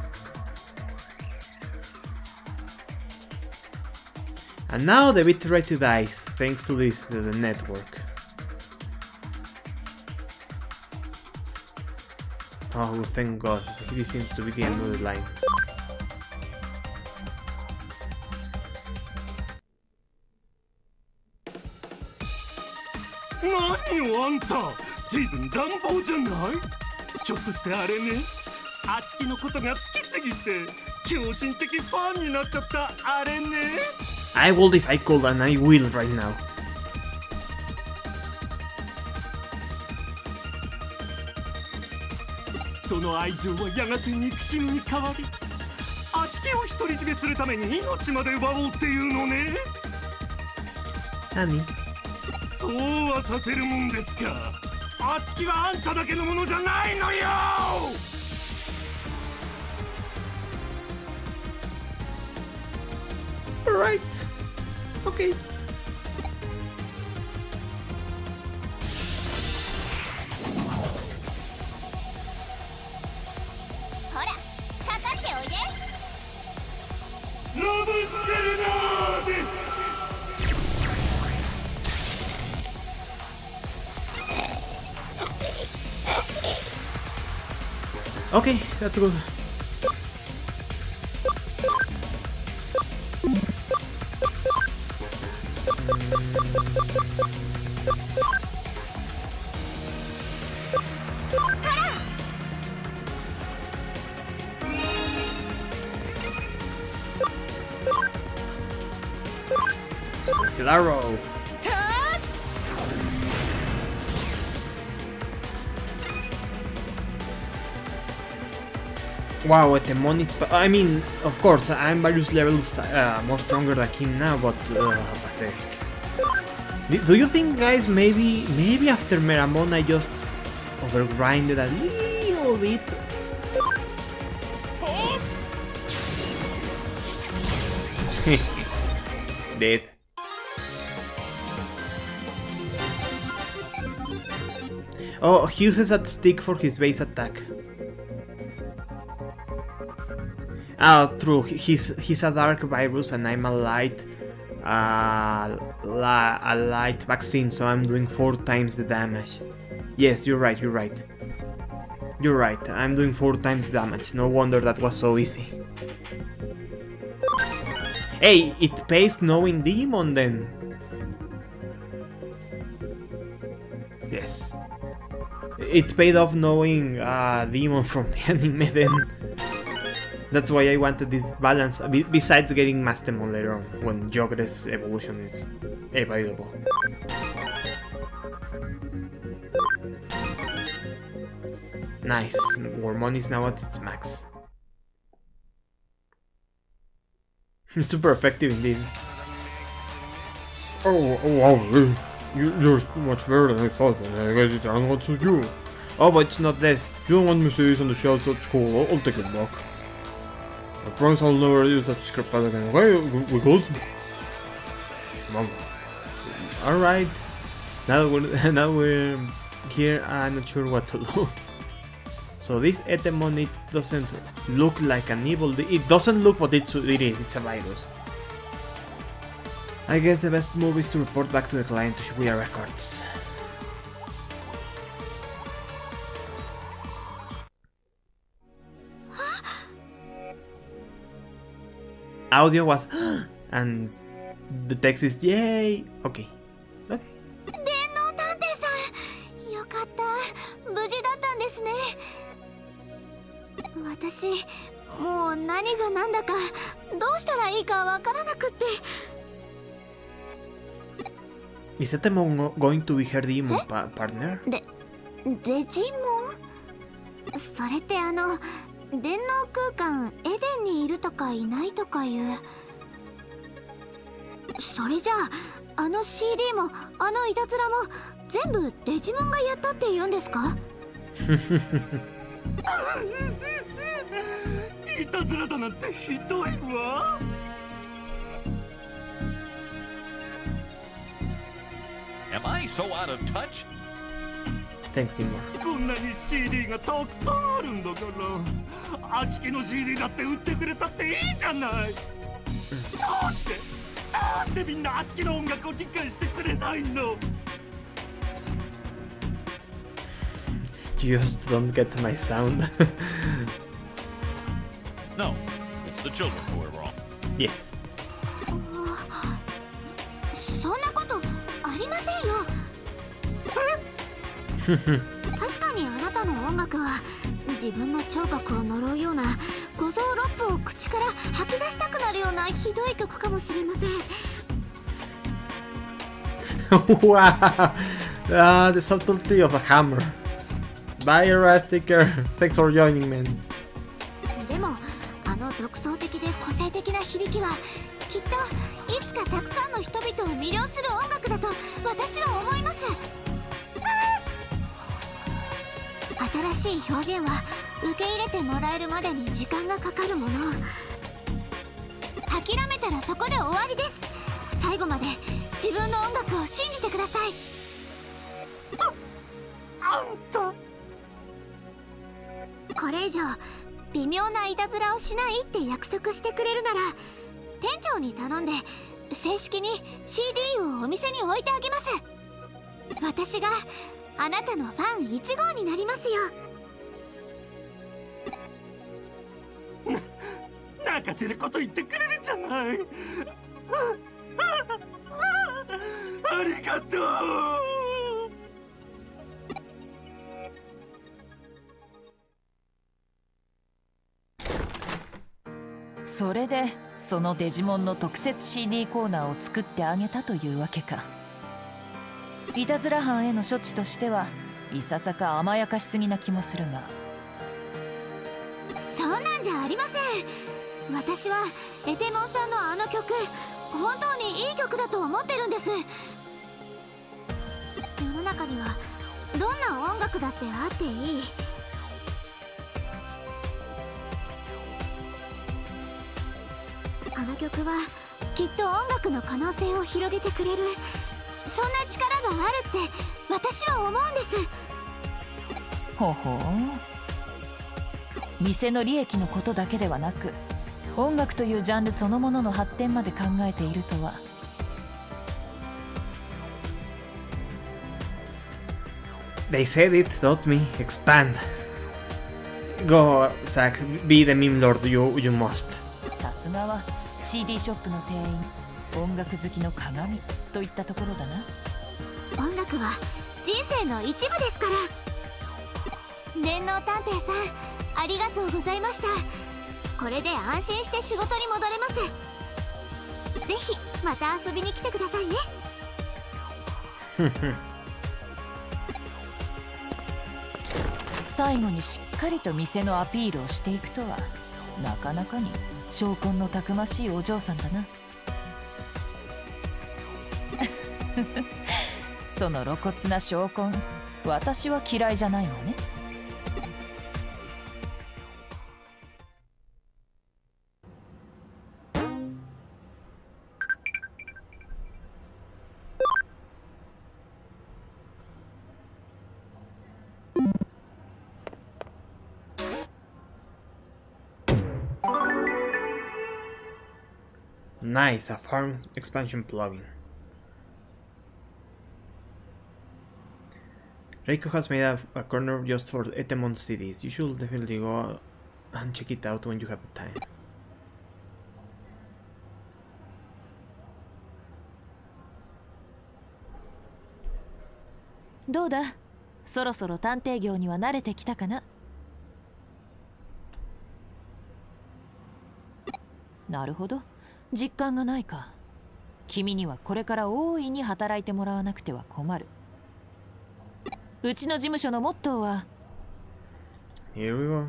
A: And now the bitrate dies, thanks to the network. Oh, thank God, this seems to be the end of the line.
G: 何よあんた、随分乱暴じゃない？ちょっとしてあれね、あちきのことが好きすぎて狂信的ファンになっちゃったあれね。
A: I would if I could, and I will right now.
G: その愛情はやがて憎しみに変わり、あちきを独り占めするために命まで奪おうっていうのね。
A: 何？
G: そうはさせるもんですか。あちきはあんただけのものじゃないのよ。
A: Alright. Okay.
E: ほらかかっておいで。
G: ラブセレナーデ。
A: Okay, that's good. Still arrow. Wow, Etemon is... I mean, of course, I'm various levels more stronger than him now, but pathetic. Do you think, guys, maybe after Meramon I just overgrinded a little bit? Dead. Oh, he uses that stick for his base attack. Ah, true. He's a dark virus and I'm a light vaccine, so I'm doing 4 times the damage. Yes, you're right. You're right. I'm doing 4 times the damage. No wonder that was so easy. Hey, it pays knowing Digimon then. Yes. It paid off knowing Digimon from the anime then. That's why I wanted this balance, besides getting Mastemon later on, when Jogre's evolution is available. Nice, Wormon is now at its max. It's super effective indeed.
C: Oh wow, you're so much better than I thought, and I guess it's not to you.
A: Oh, but it's not dead.
C: You don't want me to say this on the shelf, that's cool, I'll take it back. I promise I'll never use that script pad again, okay? We good? Mom.
A: Alright. Now we're here, I'm not sure what to do. So this Etemon, it doesn't look like an evil... It doesn't look what it is, it's a virus. I guess the best move is to report back to the client to Shibuya Records. Audio was and the text is yay. Okay. Okay.
E: 電脳探偵さん、よかった。無事だったんですね。私、もう何が何だかどうしたらいいかわからなくって。
A: Is Etemon going to be her Digimon partner?
E: デジモン？それって電脳空間エデンにいるとかいないとかいう。それじゃあCD もいたずらも全部デジモンがやったって言うんですか？
G: いたずらだなんてひどいわ。
D: Am I so out of touch?
A: Thanks, Timur.
G: こんなに CD がたくさんあるんだから、あちきの CD だって売ってくれたっていいじゃない。どうしてみんなあちきの音楽を理解してくれないの？
A: You just don't get my sound.
D: No, it's the children who are wrong.
A: Yes.
E: そんなことありませんよ。確かにあなたの音楽は自分の聴覚を呪うような五臓六腑を口から吐き出したくなるようなひどい曲かもしれません。
A: Wow! The subtlety of a hammer. Bye, Erastiker. Thanks for joining, man.
E: でも独創的で個性的な響きはきっといつかたくさんの人々を魅了する音楽だと私は思います。新しい表現は受け入れてもらえるまでに時間がかかるもの。諦めたらそこで終わりです。最後まで自分の音楽を信じてください。
G: あんた
E: これ以上微妙ないたずらをしないって約束してくれるなら、店長に頼んで正式に CD をお店に置いてあげます。私があなたのファン1号になりますよ。
G: 泣かせること言ってくれるじゃない。ありがとう。
F: それでそのデジモンの特設 CD コーナーを作ってあげたというわけか。いたずら犯への処置としてはいささか甘やかしすぎな気もするが。
E: そんなんじゃありません。私はエテモンさんのあの曲、本当にいい曲だと思ってるんです。世の中にはどんな音楽だってあっていい。あの曲はきっと音楽の可能性を広げてくれる、そんな力があるって私は思うんです。
F: ほほう。店の利益のことだけではなく、音楽というジャンルそのものの発展まで考えているとは。
A: They said it, not me. Expand. Go, Zack. Be the meme lord. You must.
F: さすがは CD ショップの店員、音楽好きの鏡といったところだな。
E: 音楽は人生の一部ですから。電脳探偵さん、ありがとうございました。これで安心して仕事に戻れます。ぜひまた遊びに来てくださいね。
F: 最後にしっかりと店のアピールをしていくとは、なかなかに証拠のたくましいお嬢さんだな。その露骨な証拠、私は嫌いじゃないわね。
A: Nice, a farm expansion plugin. Reiko has made a corner just for Etemon CDs. You should definitely go and check it out when you have time.
F: どうだ、そろそろ探偵業には慣れてきたかな。なるほど、実感がないか。君にはこれから大いに働いてもらわなくては困る。うちの事務所のモットーは。
A: Here we go.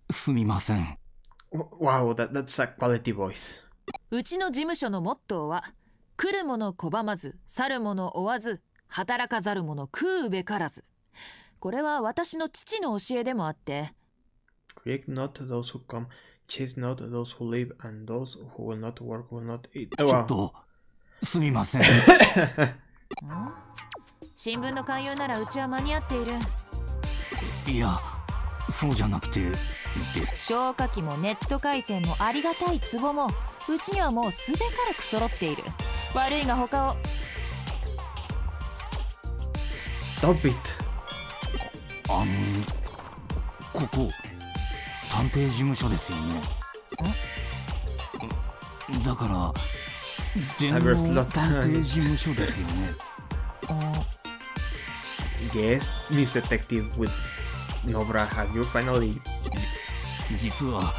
G: すみません。
A: Wow, that's a quality voice.
F: うちの事務所のモットーは、来る者拒まず、去る者追わず、働かざる者食うべからず。これは私の父の教えでもあって。
A: Create not those who come, chase not those who live, and those who will not work will not eat.
G: ちょっとすみません。
F: 新聞の勧誘ならうちは間に合っている。
G: いや、そうじゃなくて
F: 消火器もネット回線もありがたい壺もうちにはもうすべからく揃っている。悪いが他を。
A: Stop it.
G: ここ探偵事務所ですよね。だから電脳探偵事務所ですよね。
A: Yes, Miss Detective with Nobra, have you finally?
G: 実は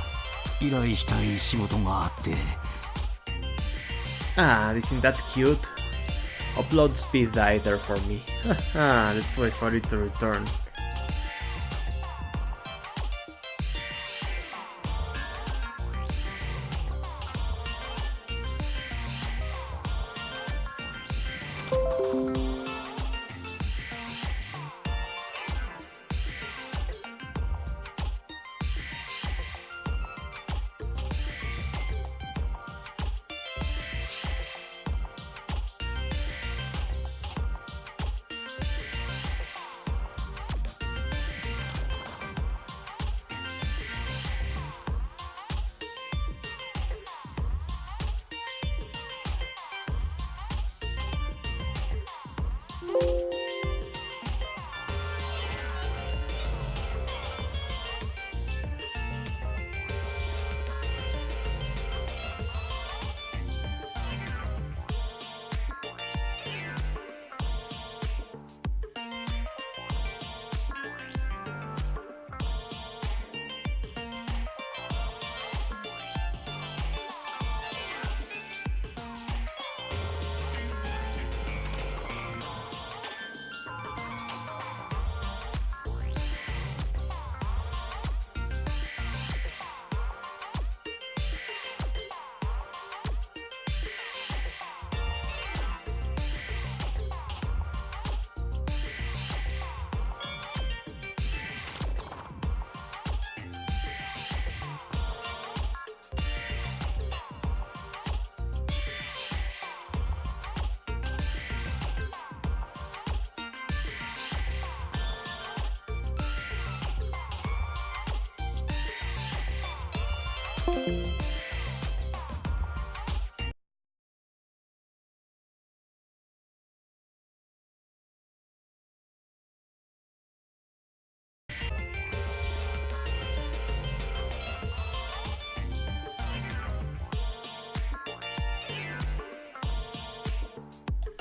G: 依頼したい仕事があって。
A: Ah, isn't that cute? Upload speed died there for me. That's why for it to return.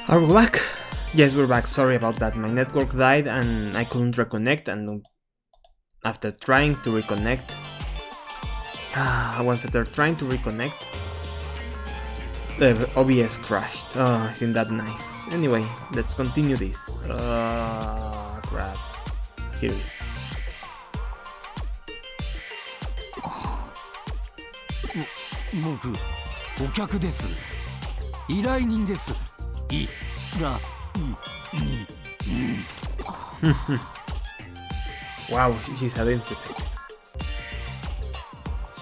A: Are we back? Yes, we're back. Sorry about that. My network died and I couldn't reconnect, and after trying to reconnect, after trying to reconnect, the OBS crashed. Oh, isn't that nice? Anyway, let's continue this. Crap. Here it is.
G: 僕お客です。依頼人です。いらいに。
A: Wow, she's a density.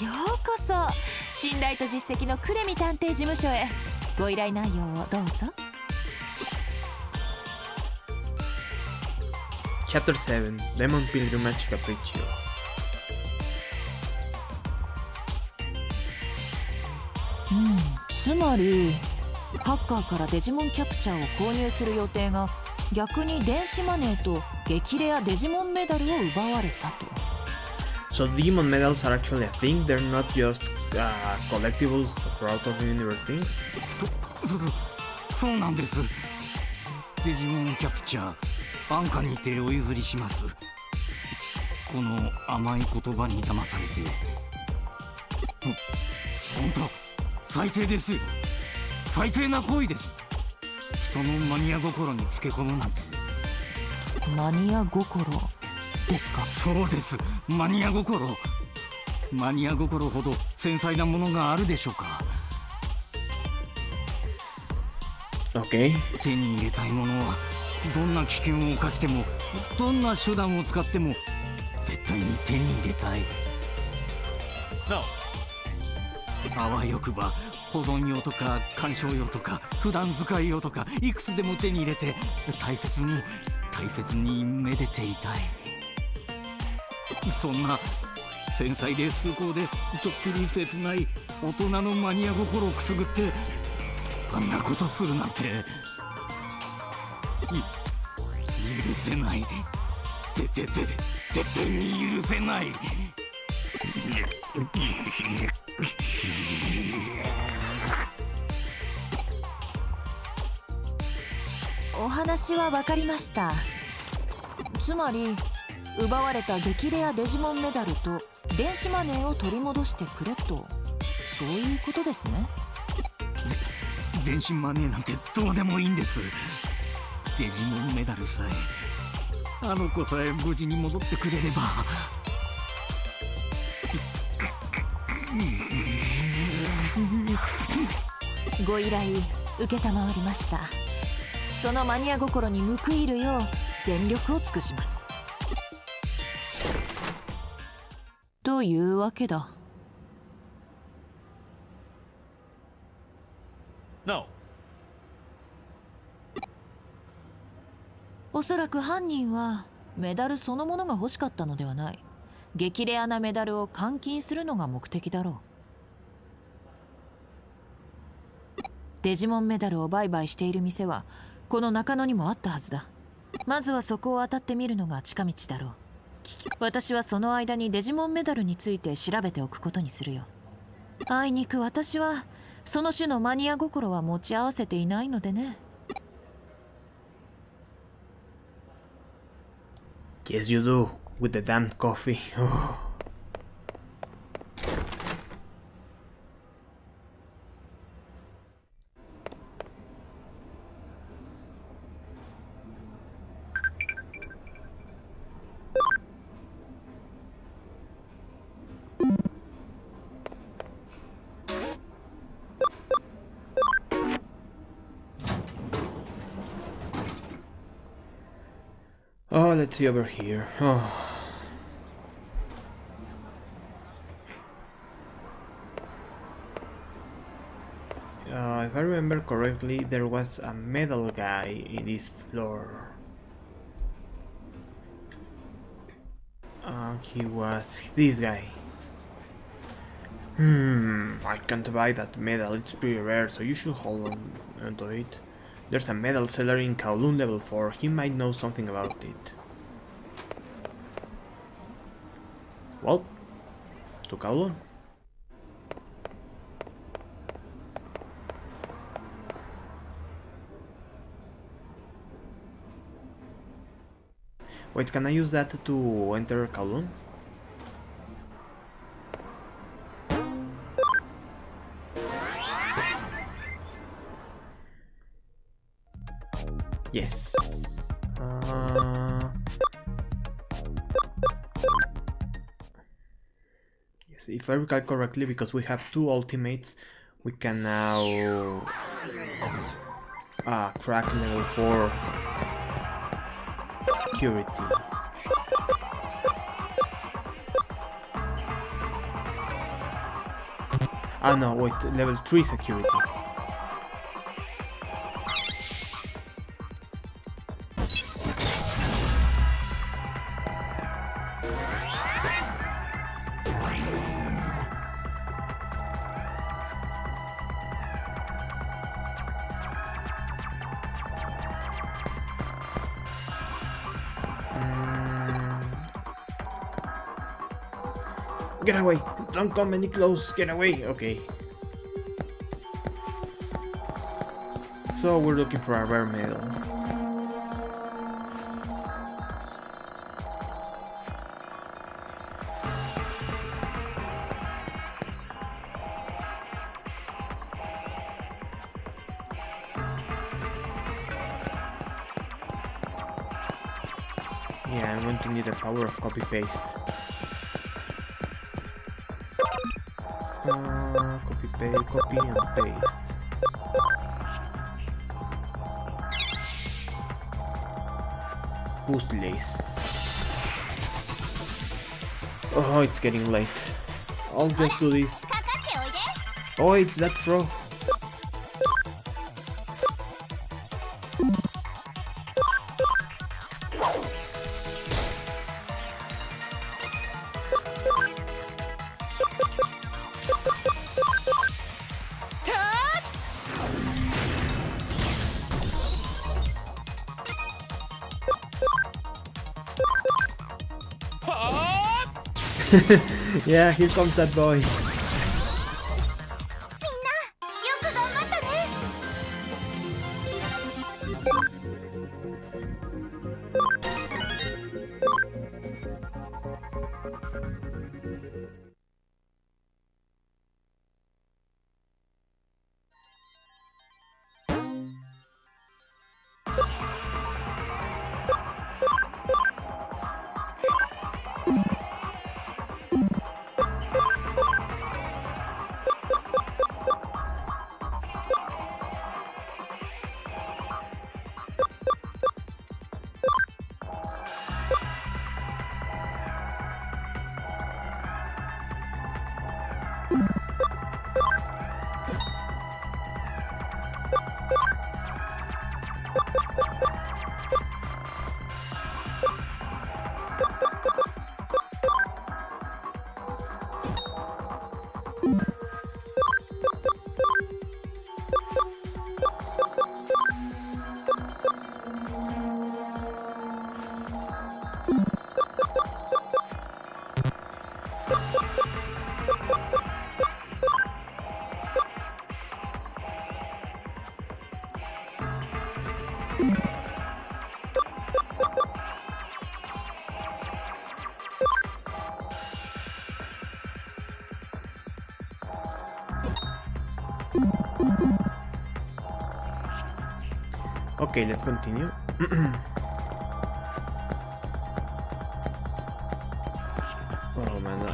F: ようこそ信頼と実績のクレミ探偵事務所へ。ご依頼内容をどうぞ。
A: Chapter 7 Demon Pilgrimage Capriccio.
F: つまりハッカーからデジモンキャプチャーを購入する予定が逆に電子マネーと激レアデジモンメダルを奪われたと。
A: So Digimon medals are actually a thing, they're not just collectibles for out of the universe things?
G: そうなんです。デジモンキャプチャー安価にてお譲りします。この甘い言葉に騙されて本当最低ですよ。最低な行為です。人のマニア心につけ込むなんて。
F: マニア心ですか？
G: そうです、マニア心。マニア心ほど繊細なものがあるでしょうか。
A: Okay.
G: 手に入れたいものはどんな危険を冒してもどんな手段を使っても絶対に手に入れたい。
D: No.
G: あわよくば保存用とか鑑賞用とか普段使い用とかいくつでも手に入れて大切にめでていたい。そんな繊細で崇高でちょっぴり切ない大人のマニア心をくすぐってあんなことするなんて許せない。絶対に許せない。
F: お話は分かりました。つまり奪われた激レアデジモンメダルと電子マネーを取り戻してくれと、そういうことですね。
G: 電子マネーなんてどうでもいいんです。デジモンメダルさえあの子さえ無事に戻ってくれれば。
F: ご依頼承りました。そのマニア心に報いるよう全力を尽くします。というわけだ。
D: No.
F: おそらく犯人はメダルそのものが欲しかったのではない。激レアなメダルを換金するのが目的だろう。デジモンメダルを売買している店はこの中野にもあったはずだ。まずはそこを当たってみるのが近道だろう。私はその間にデジモンメダルについて調べておくことにするよ。あいにく私はその種のマニア心は持ち合わせていないのでね。
A: Yes, you do. With the damn coffee. Oh. Oh, let's see over here. Oh. If I remember correctly, there was a medal guy in this floor. He was this guy. I can't buy that medal, it's pretty rare, so you should hold on to it. There's a medal seller in Kowloon level 4, he might know something about it. Well, to Kowloon. Wait, can I use that to enter Kowloon? Yes. Yes, if I recall correctly, because we have 2 ultimates, we can now crack level 4 security. Ah no, wait, level 3 security. Get away! Don't come any close! Get away! Okay. So we're looking for a rare medal. Yeah, I'm going to need the power of copy-paste. Copy and paste. Useless. Oh, it's getting late. I'll just do this. Oh, it's that throw. Yeah, here comes that boy. Okay, let's continue. Oh man,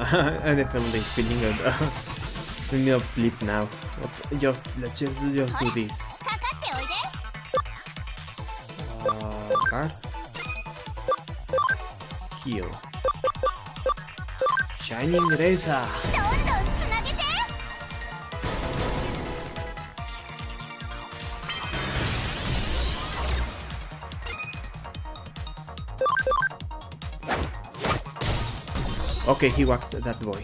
A: I definitely feeling of sleep now. But let's just do this. Card. Skill. Shining Razor. Okay, he whacked that boy.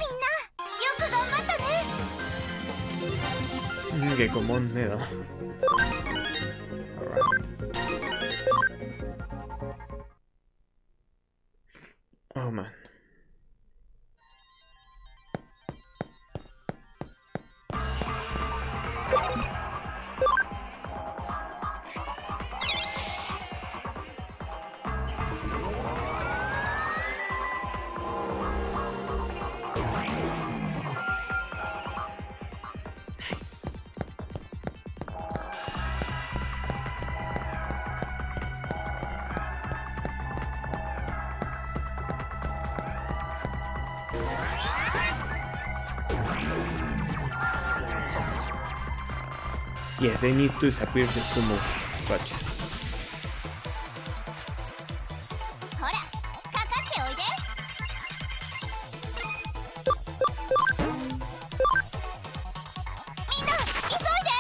A: Digimon medal. Alright. Oh man. Yes, they need to disappear just to move. Gotcha.
E: ほらかかっておいで。みんな急いで。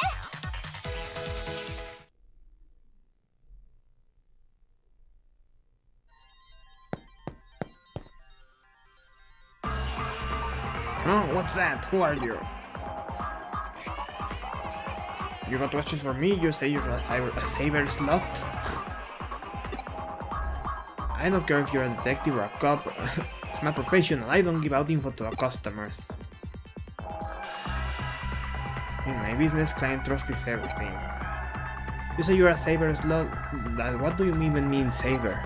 A: Oh, what's that? Who are you? You got watches for me? You say you're a saber slot? I don't care if you're a detective or a cop. I'm a professional. I don't give out info to our customers. In my business, client trust is everything. You say you're a saber slot? What do you even mean saber?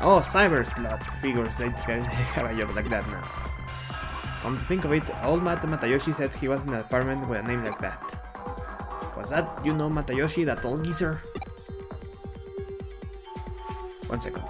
A: Oh, cyber slot. Figures they have a job like that now. Come to think of it, old Matayoshi said he was in an apartment with a name like that. Was that, you know, Matayoshi, that old geezer? 1 second.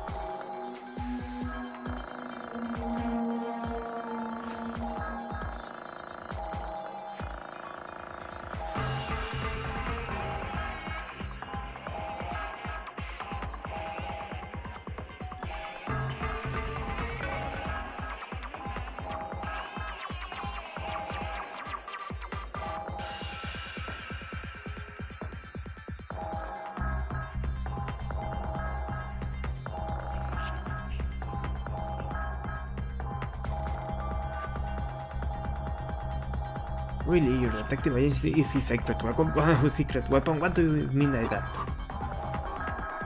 A: Really, your detective agency is his secret weapon? Secret weapon? What do you mean by that?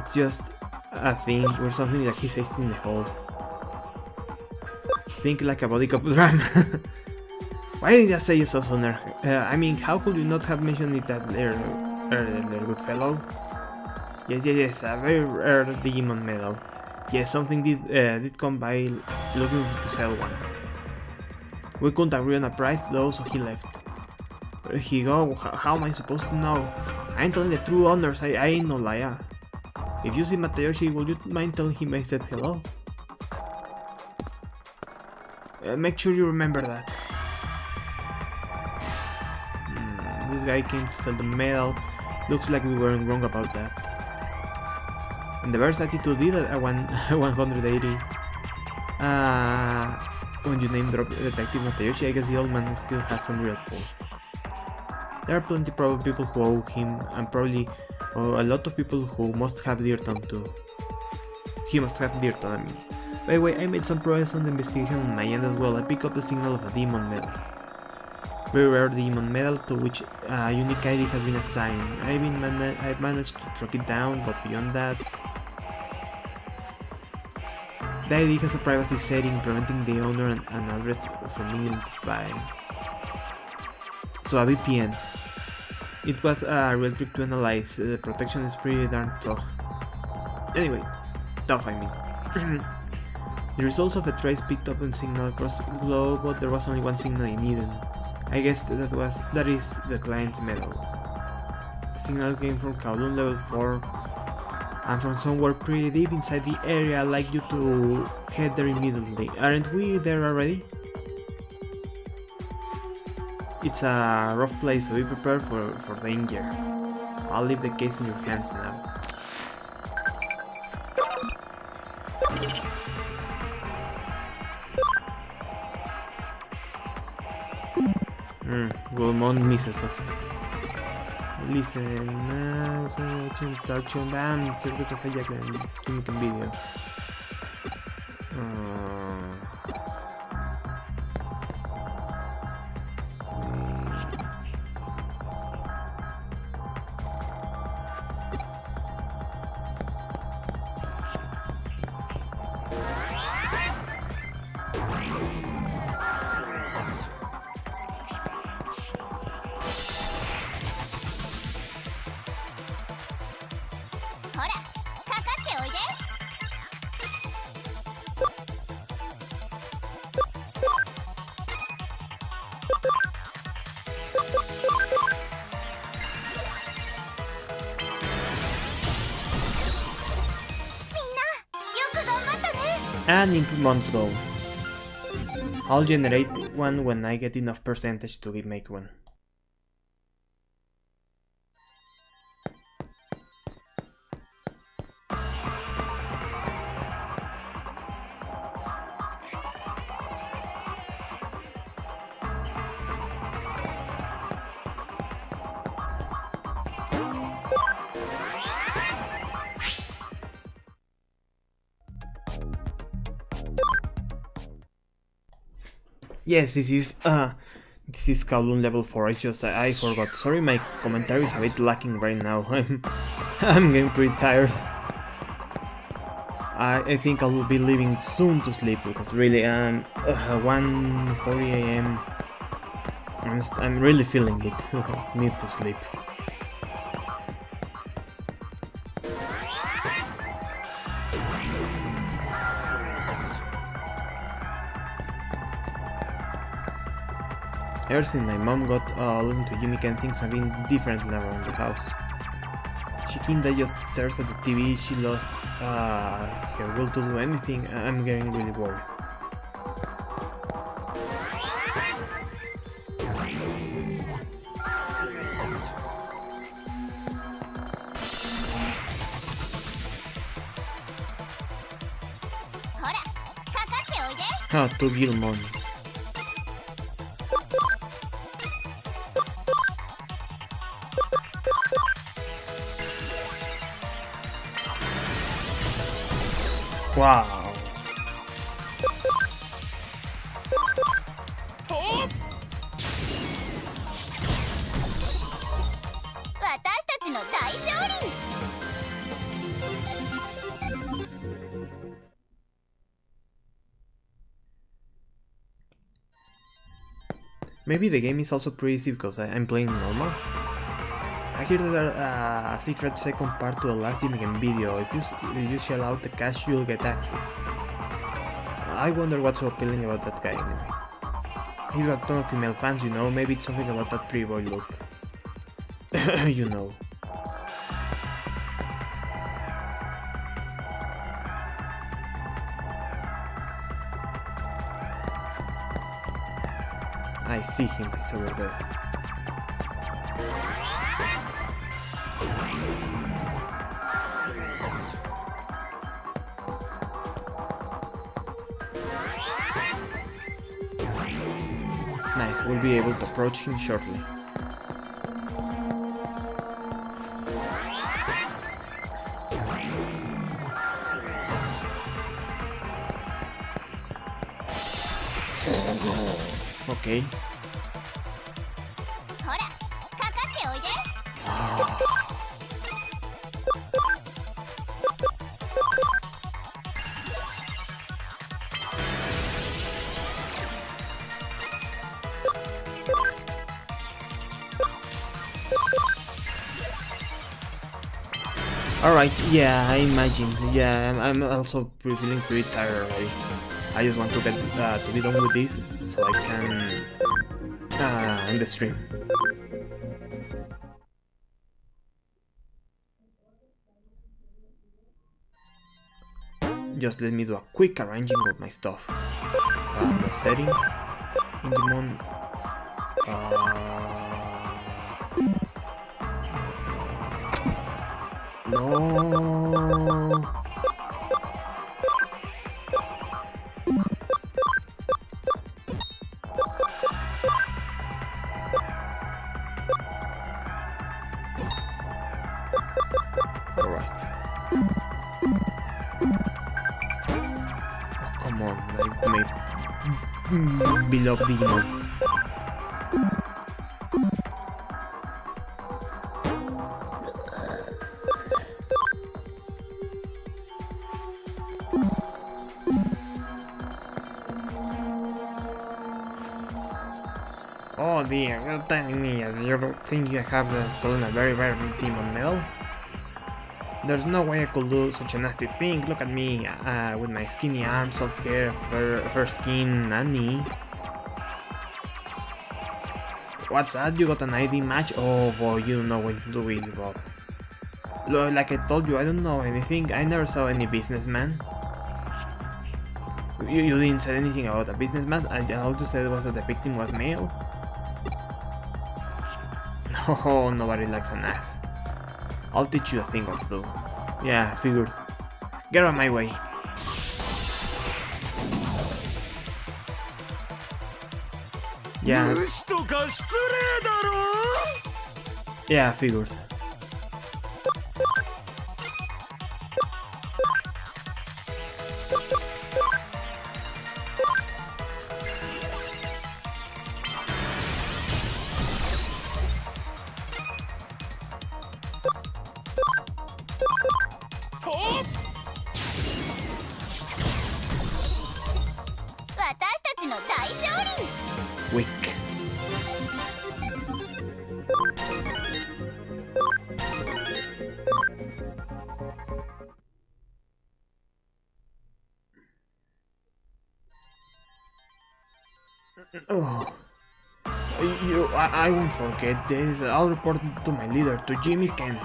A: It's just a thing or something that he says in the hole. Think like a body cop drum. Why did you say you so sooner? I mean, how could you not have mentioned it that earlier, good fellow? Yes, a very rare Digimon medal. Yes, something did come by looking to sell one. We couldn't agree on a price though, so he left. Where did he go? How am I supposed to know? I'm telling the true owners, I ain't no liar. If you see Matayoshi, would you mind telling him I said hello? Make sure you remember that. This guy came to sell the medal. Looks like we weren't wrong about that. And the bear's attitude did a 180. When you name drop Detective Matayoshi, I guess the old man still has some real pull. There are plenty of people who owe him, and probably a lot of people who must have dirt on too. He must have dirt on, I mean. By the way, I made some progress on the investigation on my end as well. I picked up the signal of a demon medal. Very rare demon medal to which a unique ID has been assigned. I've managed to track it down, but beyond that... The ID has a privacy setting preventing the owner and address from being identified. So a VPN. It was a real trick to analyze. The protection is pretty darn tough. Anyway, tough I mean. The results of a trace picked up on signal across the globe, but there was only one signal in Eden. I guess that is the client's medal. The signal came from Kowloon level 4 and from somewhere pretty deep inside the area. I'd like you to head there immediately. Aren't we there already? It's a rough place, so be prepared for danger. I'll leave the case in your hands now. Goemon misses us. Listen, touch bam, circuits of hijack and gimmick and video. And months go. I'll generate one when I get enough percentage to make one. Yes, this is Kowloon level 4. I forgot. Sorry, my commentary is a bit lacking right now. I'm getting pretty tired. I think I will be leaving soon to sleep because really 1:40 AM. I'm really feeling it. Need to sleep. Ever since my mom got into Jimmy Ken, things have been different around the house. She kinda just stares at the TV, she lost her will to do anything. I'm getting really worried. To Gilmon. Wow. Maybe the game is also pretty easy because I'm playing normal. I hear there's a secret second part to the last Jimmy Ken video. If you shell out the cash, you'll get access. I wonder what's so appealing about that guy anyway. He's got a ton of female fans, you know. Maybe it's something about that pretty boy look. You know. I see him, he's over there. Nice, we'll be able to approach him shortly. Okay. Alright, yeah, I imagine. Yeah, I'm also feeling pretty tired already. I just want to get to be done with this so I can end the stream. Just let me do a quick arranging of my stuff. The settings, Digimon. No. Alright. Oh, come on, my beloved Digimon. Oh dear, you're telling me you think you have stolen a very rare Digimon medal? There's no way I could do such a nasty thing. Look at me, with my skinny arms, soft hair, fur skin, and knee. What's that? You got an ID match? Oh boy, you don't know what to do with it, Bob. Like I told you, I don't know anything. I never saw any businessman. You didn't say anything about a businessman, and all you said was that the victim was male? Oh, nobody likes a nag. I'll teach you a thing or two. Yeah, figured. Get out of my way. Yeah. Yeah, figured. Wick. Oh. I won't forget this. I'll report to my leader, to Jimmy Ken.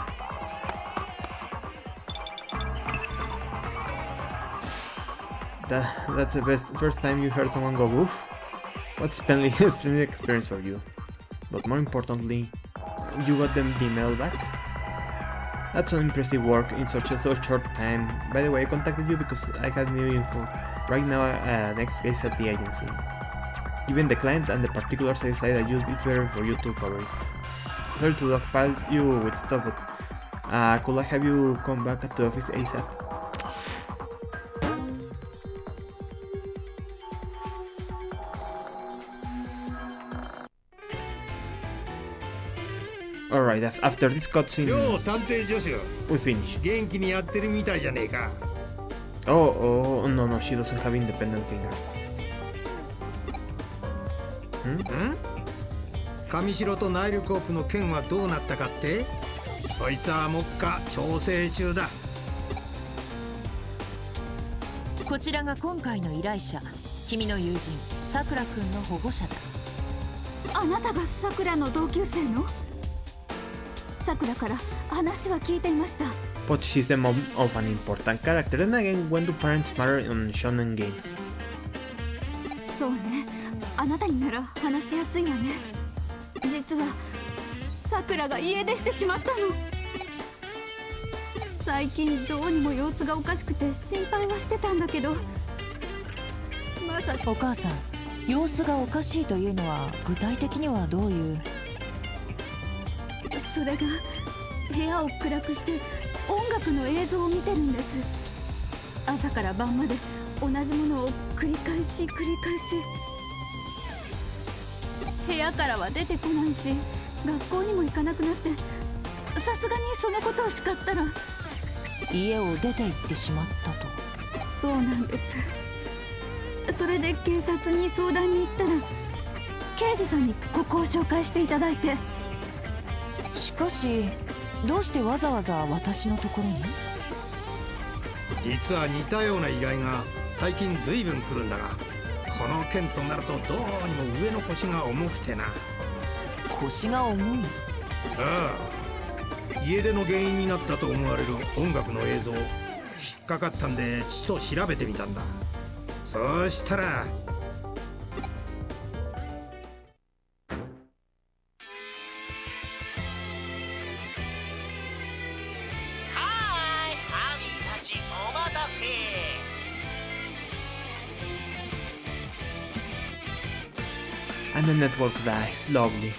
A: That's the first time you heard someone go woof. What's splendid experience for you. But more importantly, you got the mail back. That's some impressive work in such a short time. By the way, I contacted you because I had new info. Right now, next case at the agency. Given the client and the particulars, I decided that it's better for you to cover it. Sorry to stockpile you with stuff, but could I have you come back to the office ASAP? Alright, after this cutscene, we finish. Oh, no, she doesn't have independent fingers.
H: 上白とナイルコープの件はどうなったかって？そいつは目下調整中だ。
F: こちらが今回の依頼者、君の友人さくらくんの保護者だ。
E: あなたがさくらの同級生の？さくらから話は聞いていました。
A: But she's the mom of an important character. Then again, when do parents matter on shonen games?
E: そうね。あなたになら話しやすいわね。実はさくらが家出してしまったの。最近どうにも様子がおかしくて心配はしてたんだけど、まさか。
F: お母さん、様子がおかしいというのは具体的にはどういう？
E: それが部屋を暗くして音楽の映像を見てるんです。朝から晩まで同じものを繰り返し部屋からは出てこないし、学校にも行かなくなって、さすがにそのことを叱ったら
F: 家を出て行ってしまったと。
E: そうなんです。それで警察に相談に行ったら、刑事さんにここを紹介していただいて。
F: しかしどうしてわざわざ私のところに？
H: 実は似たような依頼が最近ずいぶん来るんだが、この件となるとどうにも上の腰が重くてな。
F: 腰が重い？
H: ああ、家出の原因になったと思われる音楽の映像、引っかかったんでちょっと調べてみたんだ。そうしたら
A: And the network dies. Lovely.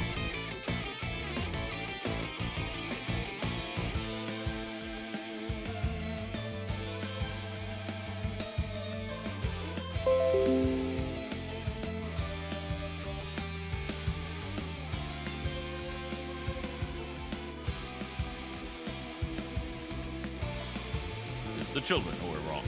D: It's the children who are wrong.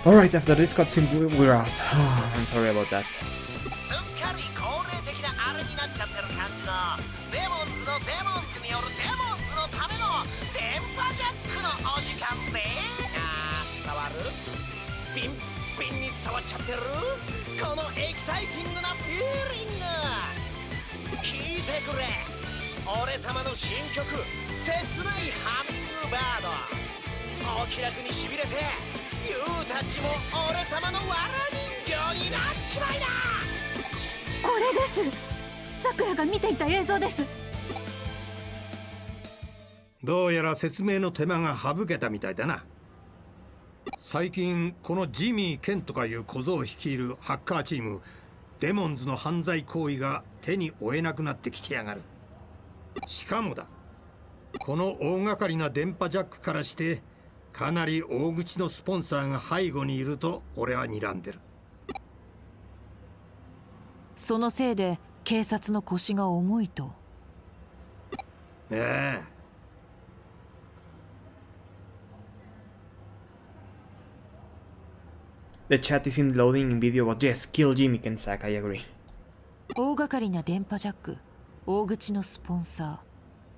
A: Alright, after this cutscene, we're out. I'm sorry about that.
I: すっかり恒例的なあれになっちゃってる感じのデモンズのデモンズによるデモンズのための電波ジャックのお時間で伝わるピンピンに伝わっちゃってるこのエキサイティングなフィーリング聞いてくれ俺様の新曲切ないハミングバードお気楽にしびれてユウたちも俺様のわら人形になっちまいな
J: これですさくらが見ていた映像です。
H: どうやら説明の手間が省けたみたいだな。最近このジミー・ケンとかいう小僧を率いるハッカーチームデモンズの犯罪行為が手に負えなくなってきてやがる。しかもだこの大掛かりな電波ジャックからしてかなり大口のスポンサーが背後にいると俺は睨んでる。
F: そのせいで警察の腰が重いと。
H: ええ。
A: The chat isn't loading in video, but yes, kill Jimmy Kensack, I agree.
F: 大掛かりな電波ジャック、大口のスポンサー、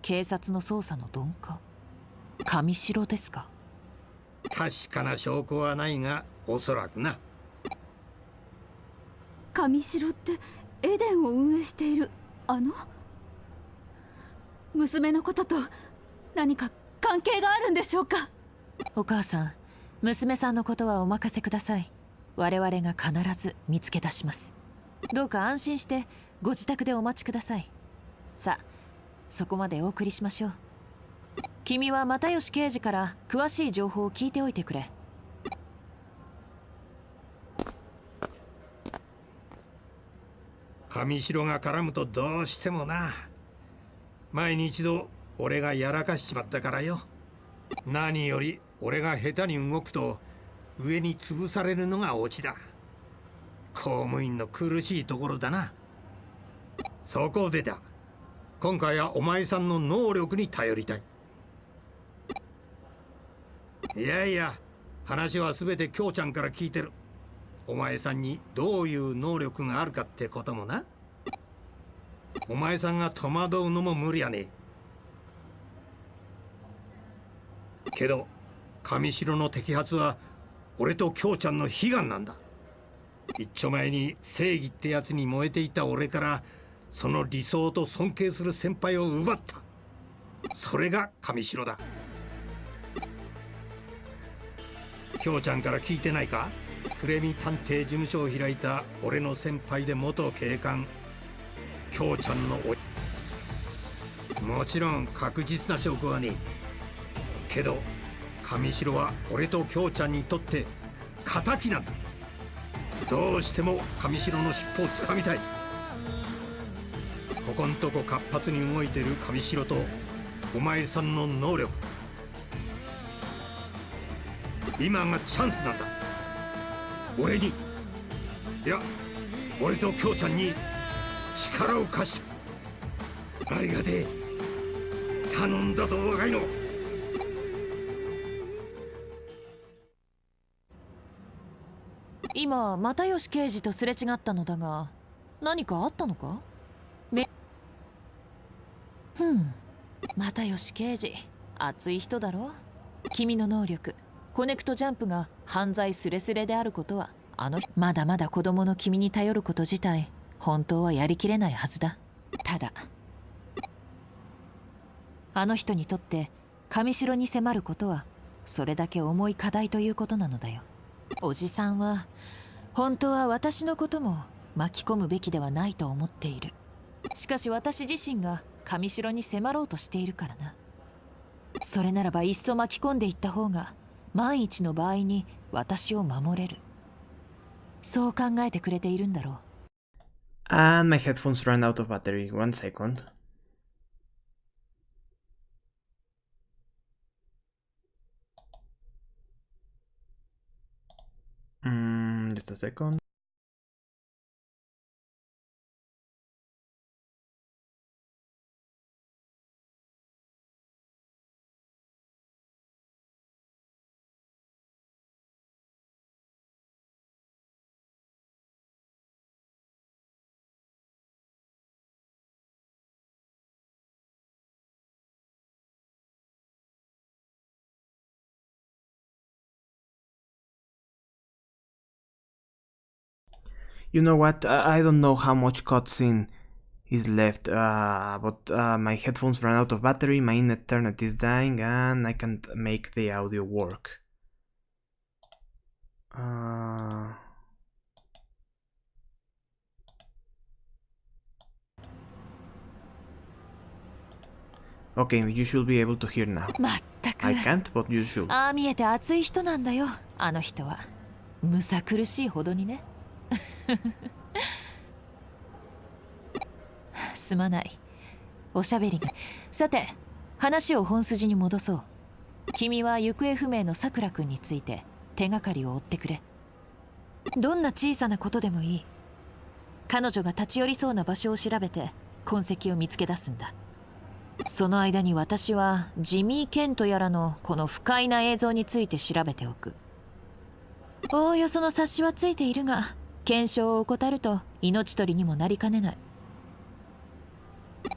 F: 警察の捜査の鈍化。神城ですか。
H: 確かな証拠はないがおそらくな。
J: 神城ってエデンを運営している娘のことと何か関係があるんでしょうか。
F: お母さん、娘さんのことはお任せください。我々が必ず見つけ出します。どうか安心してご自宅でお待ちください。さあ、そこまでお送りしましょう。君は又吉刑事から詳しい情報を聞いておいてくれ。
H: 上白が絡むとどうしてもな。前に一度俺がやらかしちまったからよ。何より俺が下手に動くと上に潰されるのがオチだ。公務員の苦しいところだな。そこでだ今回はお前さんの能力に頼りたい。いやいや話は全て京ちゃんから聞いてる。お前さんにどういう能力があるかってこともな。お前さんが戸惑うのも無理やねえけど上城の摘発は俺と京ちゃんの悲願なんだ。一丁前に正義ってやつに燃えていた俺からその理想と尊敬する先輩を奪った。それが上城だ。京ちゃんから聞いてないか。クレミ探偵事務所を開いた俺の先輩で元警官京ちゃんのもちろん確実な証拠はねえけど上城は俺と京ちゃんにとって敵なんだ。どうしても上城の尻尾をつかみたい。ここんとこ活発に動いてる上城とお前さんの能力、今がチャンスなんだ。俺にいや俺と京ちゃんに力を貸してありがてえ。頼んだぞ若いの。
F: 今又吉刑事とすれ違ったのだが何かあったのか。又吉刑事熱い人だろ。君の能力コネクトジャンプが犯罪スレスレであることはまだまだ子供の君に頼ること自体本当はやりきれないはずだ。ただあの人にとって上城に迫ることはそれだけ重い課題ということなのだよ。おじさんは本当は私のことも巻き込むべきではないと思っている。しかし私自身が上城に迫ろうとしているからな。それならばいっそ巻き込んでいった方が万一の場合に私を守れる。そう考えてくれているんだろう。
A: And my headphones ran out of battery. 1 second. Just a second. You know what? I don't know how much cutscene is left, but my headphones ran out of battery, my internet is dying, and I can't make the audio work. Okay, you should be able to hear now.
F: まったく
A: I can't, but you should.
F: ああ見えて熱い人なんだよ、あの人は。むさ苦しいほどにね。すまない。おしゃべりが。さて、話を本筋に戻そう。君は行方不明のさくらくんについて手がかりを追ってくれ。どんな小さなことでもいい。彼女が立ち寄りそうな場所を調べて痕跡を見つけ出すんだ。その間に私はジミー・ケントやらのこの不快な映像について調べておく。おおよその察しはついているが、検証を怠ると命取りにもなりかねない。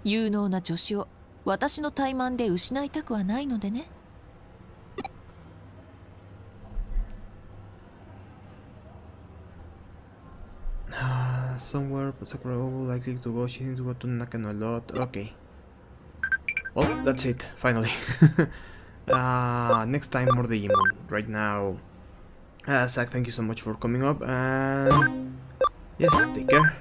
F: 有能な助手を私の怠慢で失いたくはないのでね。
A: Somewhere, but Sakura likely to go. She seems to go to Nakano a lot. Okay. Well, that's it. Finally. Next time, more Digimon. Right now, Zach, thank you so much for coming up. And yes, take care.